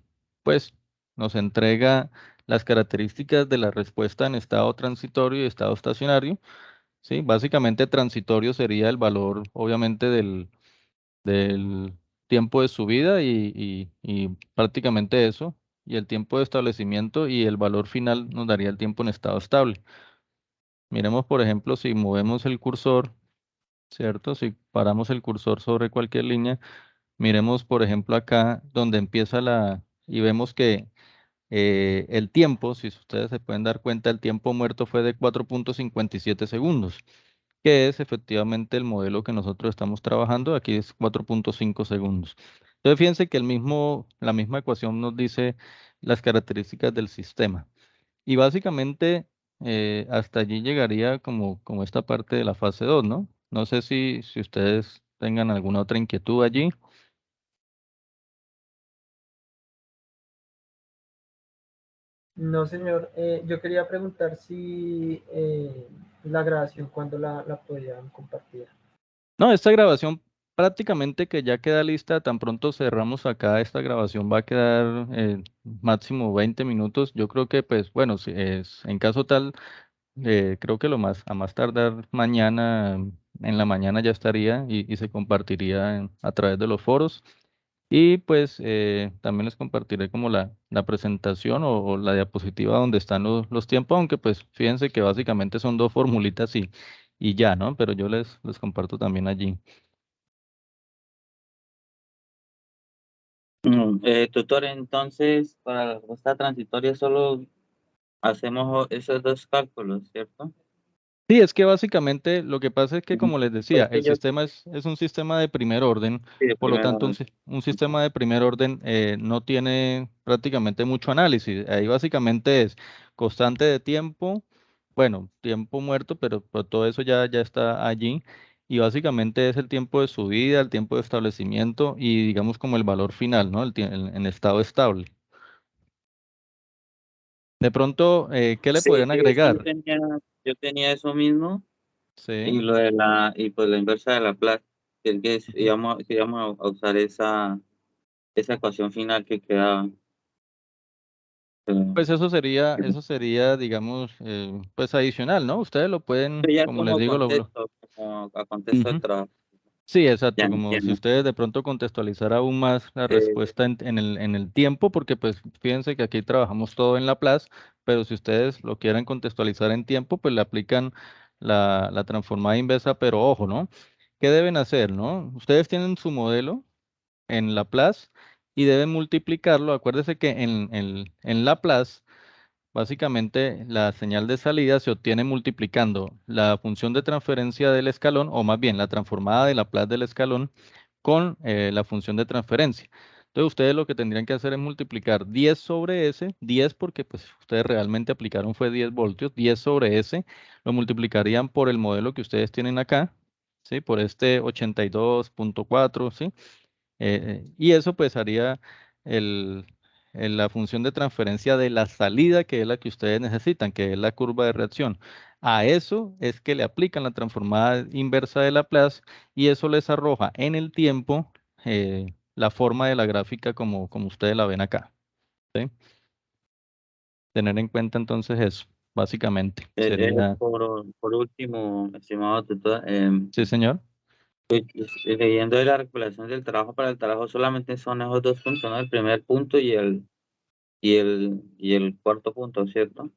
pues nos entrega las características de la respuesta en estado transitorio y estado estacionario, ¿sí? Básicamente transitorio sería el valor, obviamente, del tiempo de subida y prácticamente eso, y el tiempo de establecimiento y el valor final nos daría el tiempo en estado estable. Miremos, por ejemplo, si movemos el cursor, ¿cierto? Si paramos el cursor sobre cualquier línea, miremos, por ejemplo, acá donde empieza y vemos que el tiempo, si ustedes se pueden dar cuenta, el tiempo muerto fue de 4.57 segundos, que es efectivamente el modelo que nosotros estamos trabajando. Aquí es 4.5 segundos. Entonces, fíjense que la misma ecuación nos dice las características del sistema. Y básicamente hasta allí llegaría como esta parte de la fase 2, ¿no? No sé si ustedes tengan alguna otra inquietud allí. No, señor. Yo quería preguntar si la grabación, cuándo la podían compartir. No, esta grabación prácticamente que ya queda lista, tan pronto cerramos acá, esta grabación va a quedar máximo 20 minutos. Yo creo que, pues, bueno, si es, en caso tal, creo que a más tardar mañana, en la mañana ya estaría y se compartiría a través de los foros. Y pues también les compartiré como la presentación o la diapositiva donde están los tiempos, aunque pues fíjense que básicamente son dos formulitas y ya, ¿no? Pero yo les comparto también allí. Tutor, entonces, para la respuesta transitoria solo hacemos esos dos cálculos, ¿cierto? Sí, es que básicamente lo que pasa es que, Ujú. como les decía, Porque el yo sistema es un sistema de primer orden, sí, de por lo primera tanto, hora. un Ujú. sistema de primer orden no tiene prácticamente mucho análisis. Ahí básicamente es constante de tiempo, bueno, tiempo muerto, pero todo eso ya está allí. Y básicamente es el tiempo de subida, el tiempo de establecimiento y digamos como el valor final, ¿no? En estado estable. De pronto, ¿qué le Sí, podrían sí, es que agregar? yo tenía eso mismo Sí. y lo de y pues la inversa de la plata, que íbamos a usar esa ecuación final que quedaba. Pues eso sería, digamos, pues adicional, ¿no? Ustedes lo pueden, Pero ya como les como digo, contexto, como a contexto del Ujú. trabajo, Sí, ya exacto, como si entiendo. ustedes de pronto contextualizar aún más la Eh, respuesta en el tiempo, porque pues fíjense que aquí trabajamos todo en Laplace, pero si ustedes lo quieren contextualizar en tiempo, pues le aplican la transformada inversa, pero ojo, ¿no? ¿Qué deben hacer, no? Ustedes tienen su modelo en Laplace y deben multiplicarlo. Acuérdense que en Laplace Básicamente, la señal de salida se obtiene multiplicando la función de transferencia del escalón, o más bien la transformada de Laplace del escalón, con la función de transferencia. Entonces, ustedes lo que tendrían que hacer es multiplicar 10 sobre S, 10 porque pues ustedes realmente aplicaron fue 10 voltios, 10 sobre S, lo multiplicarían por el modelo que ustedes tienen acá, ¿sí? Por este 82.4, ¿sí? Y eso pues haría el, la función de transferencia de la salida, que es la que ustedes necesitan, que es la curva de reacción. A eso es que le aplican la transformada inversa de Laplace y eso les arroja en el tiempo la forma de la gráfica como ustedes la ven acá. ¿Sí? Tener en cuenta entonces eso, básicamente. Sería, Por último, estimado tutor, sí, señor. leyendo de la recopilación del trabajo para el trabajo, solamente son esos dos puntos, ¿no? El primer punto y el cuarto punto, ¿cierto?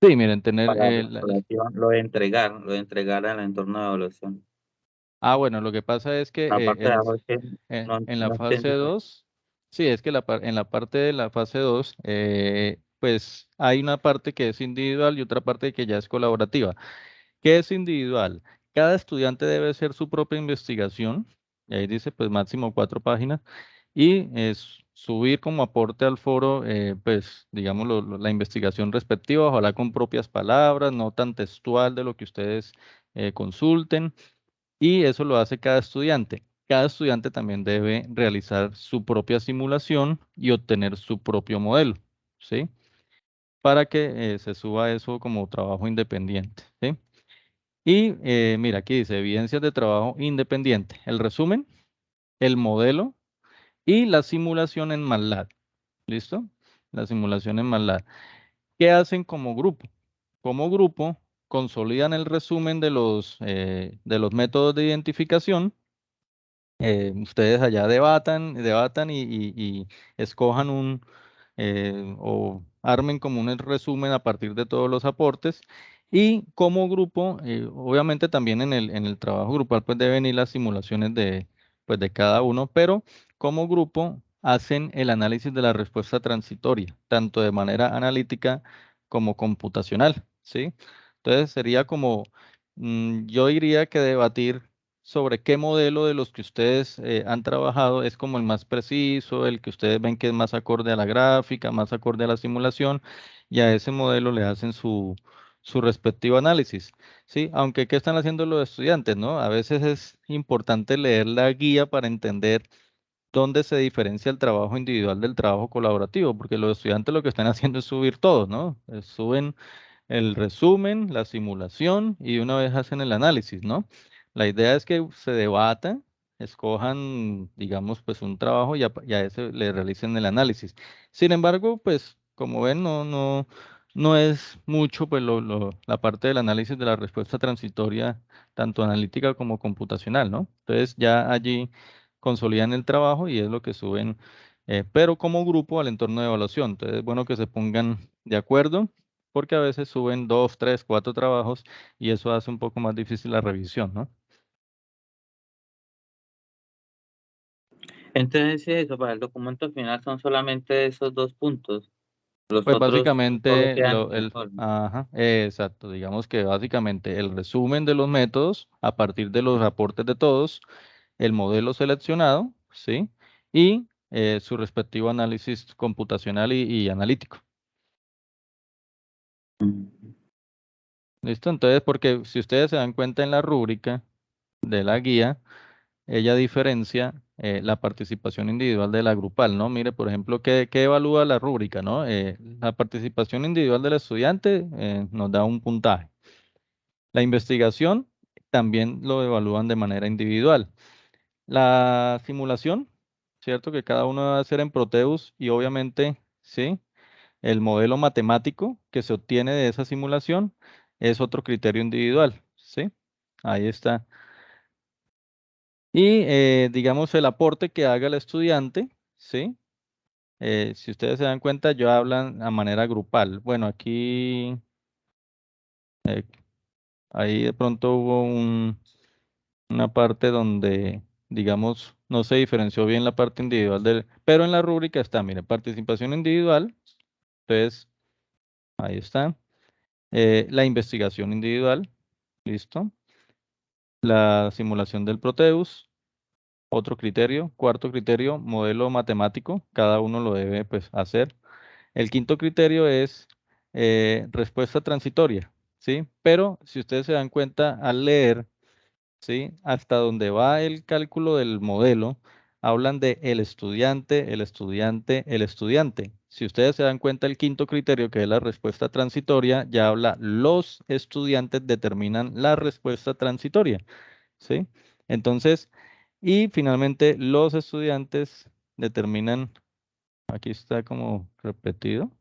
Sí, miren, tener Para la evaluación, lo de entregar en el entorno de evaluación. bueno, lo que pasa es que La parte de abajo es que en la no fase entendí. 2, sí, es que en la parte de la fase 2, pues hay una parte que es individual y otra parte que ya es colaborativa. ¿Qué es individual? Cada estudiante debe hacer su propia investigación, y ahí dice pues máximo 4 páginas, y es subir como aporte al foro, pues digamos la investigación respectiva, ojalá con propias palabras, no tan textual de lo que ustedes consulten. Y eso lo hace cada estudiante. Cada estudiante también debe realizar su propia simulación y obtener su propio modelo, ¿sí? Para que se suba eso como trabajo independiente, ¿sí? Y mira, aquí dice evidencias de trabajo independiente. El resumen, el modelo y la simulación en MATLAB. ¿Listo? La simulación en MATLAB. ¿Qué hacen como grupo? Como grupo, consolidan el resumen de los métodos de identificación. Ustedes allá debatan y escojan o armen como un resumen a partir de todos los aportes. Y como grupo, obviamente también en el trabajo grupal pues deben ir las simulaciones pues de cada uno, pero como grupo hacen el análisis de la respuesta transitoria, tanto de manera analítica como computacional, ¿sí? Entonces sería como, yo diría que debatir sobre qué modelo de los que ustedes han trabajado es como el más preciso, el que ustedes ven que es más acorde a la gráfica, más acorde a la simulación, y a ese modelo le hacen su respectivo análisis. ¿Sí? Aunque, ¿qué están haciendo los estudiantes, no? A veces es importante leer la guía para entender dónde se diferencia el trabajo individual del trabajo colaborativo, porque los estudiantes lo que están haciendo es subir todo, ¿no? Suben el resumen, la simulación y una vez hacen el análisis, ¿no? La idea es que se debata, escojan, digamos, pues un trabajo y a ese le realicen el análisis. Sin embargo, pues como ven, no es mucho pues la parte del análisis de la respuesta transitoria, tanto analítica como computacional, ¿no? Entonces ya allí consolidan el trabajo y es lo que suben, pero como grupo al entorno de evaluación. Entonces es bueno que se pongan de acuerdo porque a veces suben 2, 3, 4 trabajos y eso hace un poco más difícil la revisión, ¿no? Entonces, sí, eso para el documento final son solamente esos dos puntos. Los Pues otros solo básicamente, quedan en el informe. ajá, exacto, digamos que básicamente el resumen de los métodos a partir de los aportes de todos, el modelo seleccionado, ¿sí? Y su respectivo análisis computacional y analítico. Mm. ¿Listo? Entonces, porque si ustedes se dan cuenta en la rúbrica de la guía, ella diferencia la participación individual de la grupal, ¿no? Mire, por ejemplo, ¿qué evalúa la rúbrica, ¿no? La participación individual del estudiante nos da un puntaje. La investigación también lo evalúan de manera individual. La simulación, ¿cierto? Que cada uno va a hacer en Proteus y obviamente, ¿sí? El modelo matemático que se obtiene de esa simulación es otro criterio individual, ¿sí? Ahí está. Y digamos el aporte que haga el estudiante, ¿sí? Si ustedes se dan cuenta, yo hablan a manera grupal. Bueno, aquí, eh, ahí de pronto hubo una parte donde, digamos, no se diferenció bien la parte individual pero en la rúbrica está, mire, participación individual. Entonces, Ahí está. La investigación individual. Listo. La simulación del Proteus. Otro criterio. Cuarto criterio, modelo matemático. Cada uno lo debe pues, hacer. El quinto criterio es respuesta transitoria, ¿sí? Pero si ustedes se dan cuenta al leer, ¿sí? Hasta donde va el cálculo del modelo, hablan de el estudiante, el estudiante, el estudiante. Si ustedes se dan cuenta, el quinto criterio, que es la respuesta transitoria, ya habla los estudiantes determinan la respuesta transitoria, ¿sí? Entonces, y finalmente los estudiantes determinan, aquí está como repetido.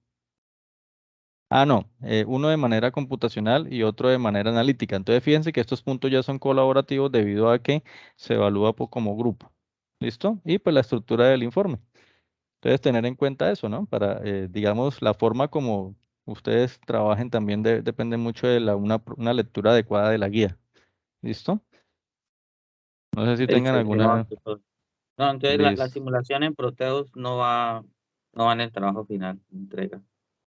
Ah, no, uno de manera computacional y otro de manera analítica. Entonces, fíjense que estos puntos ya son colaborativos debido a que se evalúa como grupo. ¿Listo? Y pues la estructura del informe. Entonces, tener en cuenta eso, ¿no? Para, digamos, la forma como ustedes trabajen también depende mucho de una lectura adecuada de la guía. ¿Listo? No sé si tengan Listo, estimado alguna. tutor. No, entonces la Listo. simulación en Proteus no va en el trabajo final, entrega.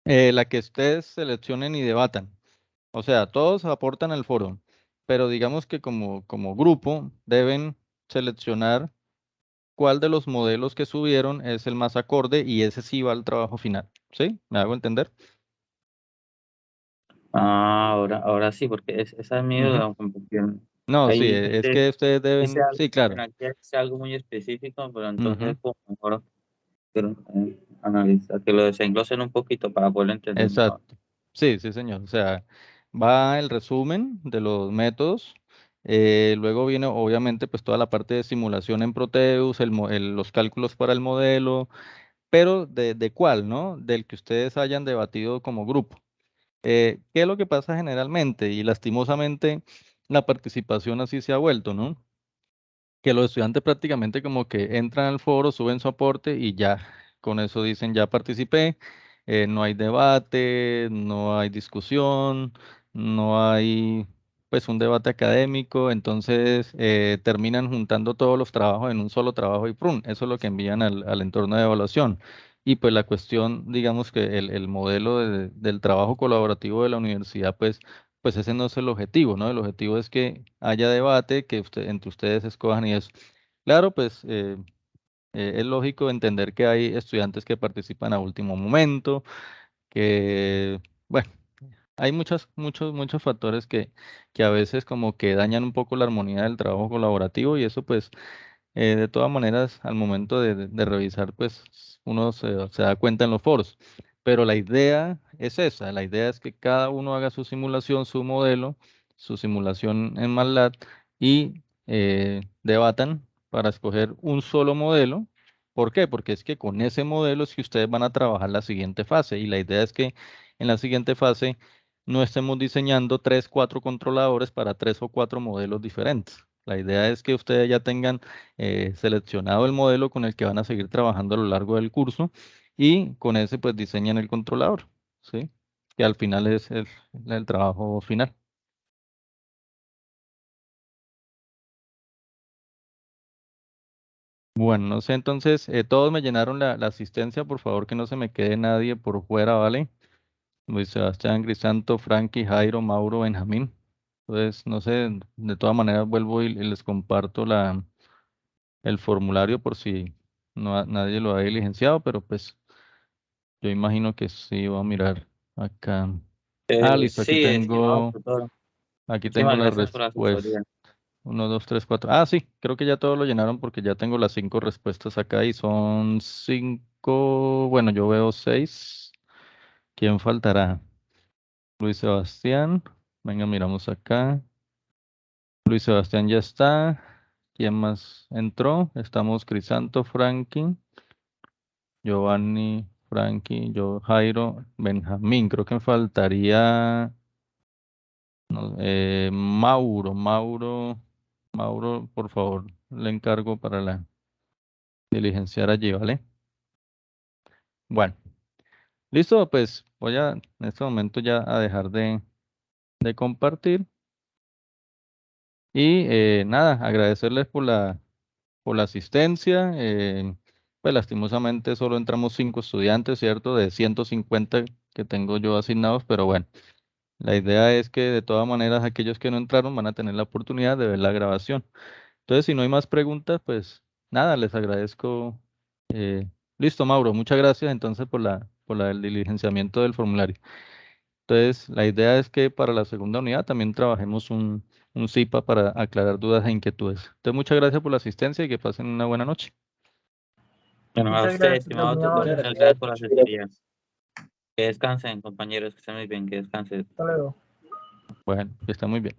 La que ustedes seleccionen y debatan. O sea, todos aportan al foro, pero digamos que como grupo deben seleccionar cuál de los modelos que subieron es el más acorde y ese sí va al trabajo final. ¿Sí? ¿Me hago entender? Ah, ahora sí, porque esa es mi Ujú. duda, porque No, sí, ahí es que ustedes dice deben, algo, sí, claro. aquí dice algo muy específico, pero Ujú. entonces pues, mejor quiero, analizar, que lo desenglosen un poquito para poder entender mejor. Exacto. Sí, sí, señor. O sea, va el resumen de los métodos. Luego viene, obviamente, pues toda la parte de simulación en Proteus, los cálculos para el modelo, pero de cuál, ¿no? Del que ustedes hayan debatido como grupo. ¿Qué es lo que pasa generalmente? Y lastimosamente la participación así se ha vuelto, ¿no? Que los estudiantes prácticamente como que entran al foro, suben su aporte y ya, con eso dicen ya participé, no hay debate, no hay discusión, no hay pues un debate académico, entonces terminan juntando todos los trabajos en un solo trabajo y ¡prum! Eso es lo que envían al entorno de evaluación. Y pues la cuestión, digamos que el modelo del trabajo colaborativo de la universidad, pues ese no es el objetivo, ¿no? El objetivo es que haya debate, que entre ustedes escojan y eso. Claro, pues es lógico entender que hay estudiantes que participan a último momento, que, bueno, hay muchos factores que a veces como que dañan un poco la armonía del trabajo colaborativo y eso pues de todas maneras, al momento de revisar, pues uno se da cuenta en los foros. Pero la idea es esa, la idea es que cada uno haga su simulación, su modelo, su simulación en MATLAB y debatan para escoger un solo modelo. ¿Por qué? Porque es que con ese modelo es que ustedes van a trabajar la siguiente fase y la idea es que en la siguiente fase no estemos diseñando 3, 4 controladores para 3 o 4 modelos diferentes. La idea es que ustedes ya tengan seleccionado el modelo con el que van a seguir trabajando a lo largo del curso y con ese pues diseñan el controlador, ¿sí? Que al final es el trabajo final. Bueno, no sé, entonces todos me llenaron la asistencia, por favor que no se me quede nadie por fuera, ¿vale? Luis Sebastián, Crisanto, Frankie, Jairo, Mauro, Benjamín. Entonces, no sé, de todas maneras vuelvo y les comparto el formulario por si nadie lo ha diligenciado, pero pues yo imagino que sí, voy a mirar acá. Ah, listo, Sí, estimado tutor, aquí tengo muchísimas la gracias por la respuesta. asesoría. 1, 2, 3, 4. Ah, sí, creo que ya todos lo llenaron porque ya tengo las 5 respuestas acá y son 5. Bueno, yo veo 6. ¿Quién faltará? Luis Sebastián. Venga, miramos acá. Luis Sebastián ya está. ¿Quién más entró? Estamos Crisanto, Frankie, Giovanni, Frankie, yo, Jairo, Benjamín. Creo que me faltaría no, Mauro, por favor, le encargo para la diligenciar allí, ¿vale? Bueno, listo, pues voy en este momento ya a dejar de compartir y nada, agradecerles por la asistencia. Pues lastimosamente solo entramos 5 estudiantes, ¿cierto? De 150 que tengo yo asignados, pero bueno, la idea es que de todas maneras aquellos que no entraron van a tener la oportunidad de ver la grabación. Entonces, si no hay más preguntas, pues nada, les agradezco. Listo, Mauro, muchas gracias entonces por el diligenciamiento del formulario. Entonces, la idea es que para la segunda unidad también trabajemos un CIPA para aclarar dudas e inquietudes. Entonces, muchas gracias por la asistencia y que pasen una buena noche. Bueno, a Muchas usted, gracias, estimado muy tutor, amable. muchas gracias por la asesoría. Que descansen, compañeros, que estén muy bien, que descansen. Hasta luego. Bueno, que está muy bien.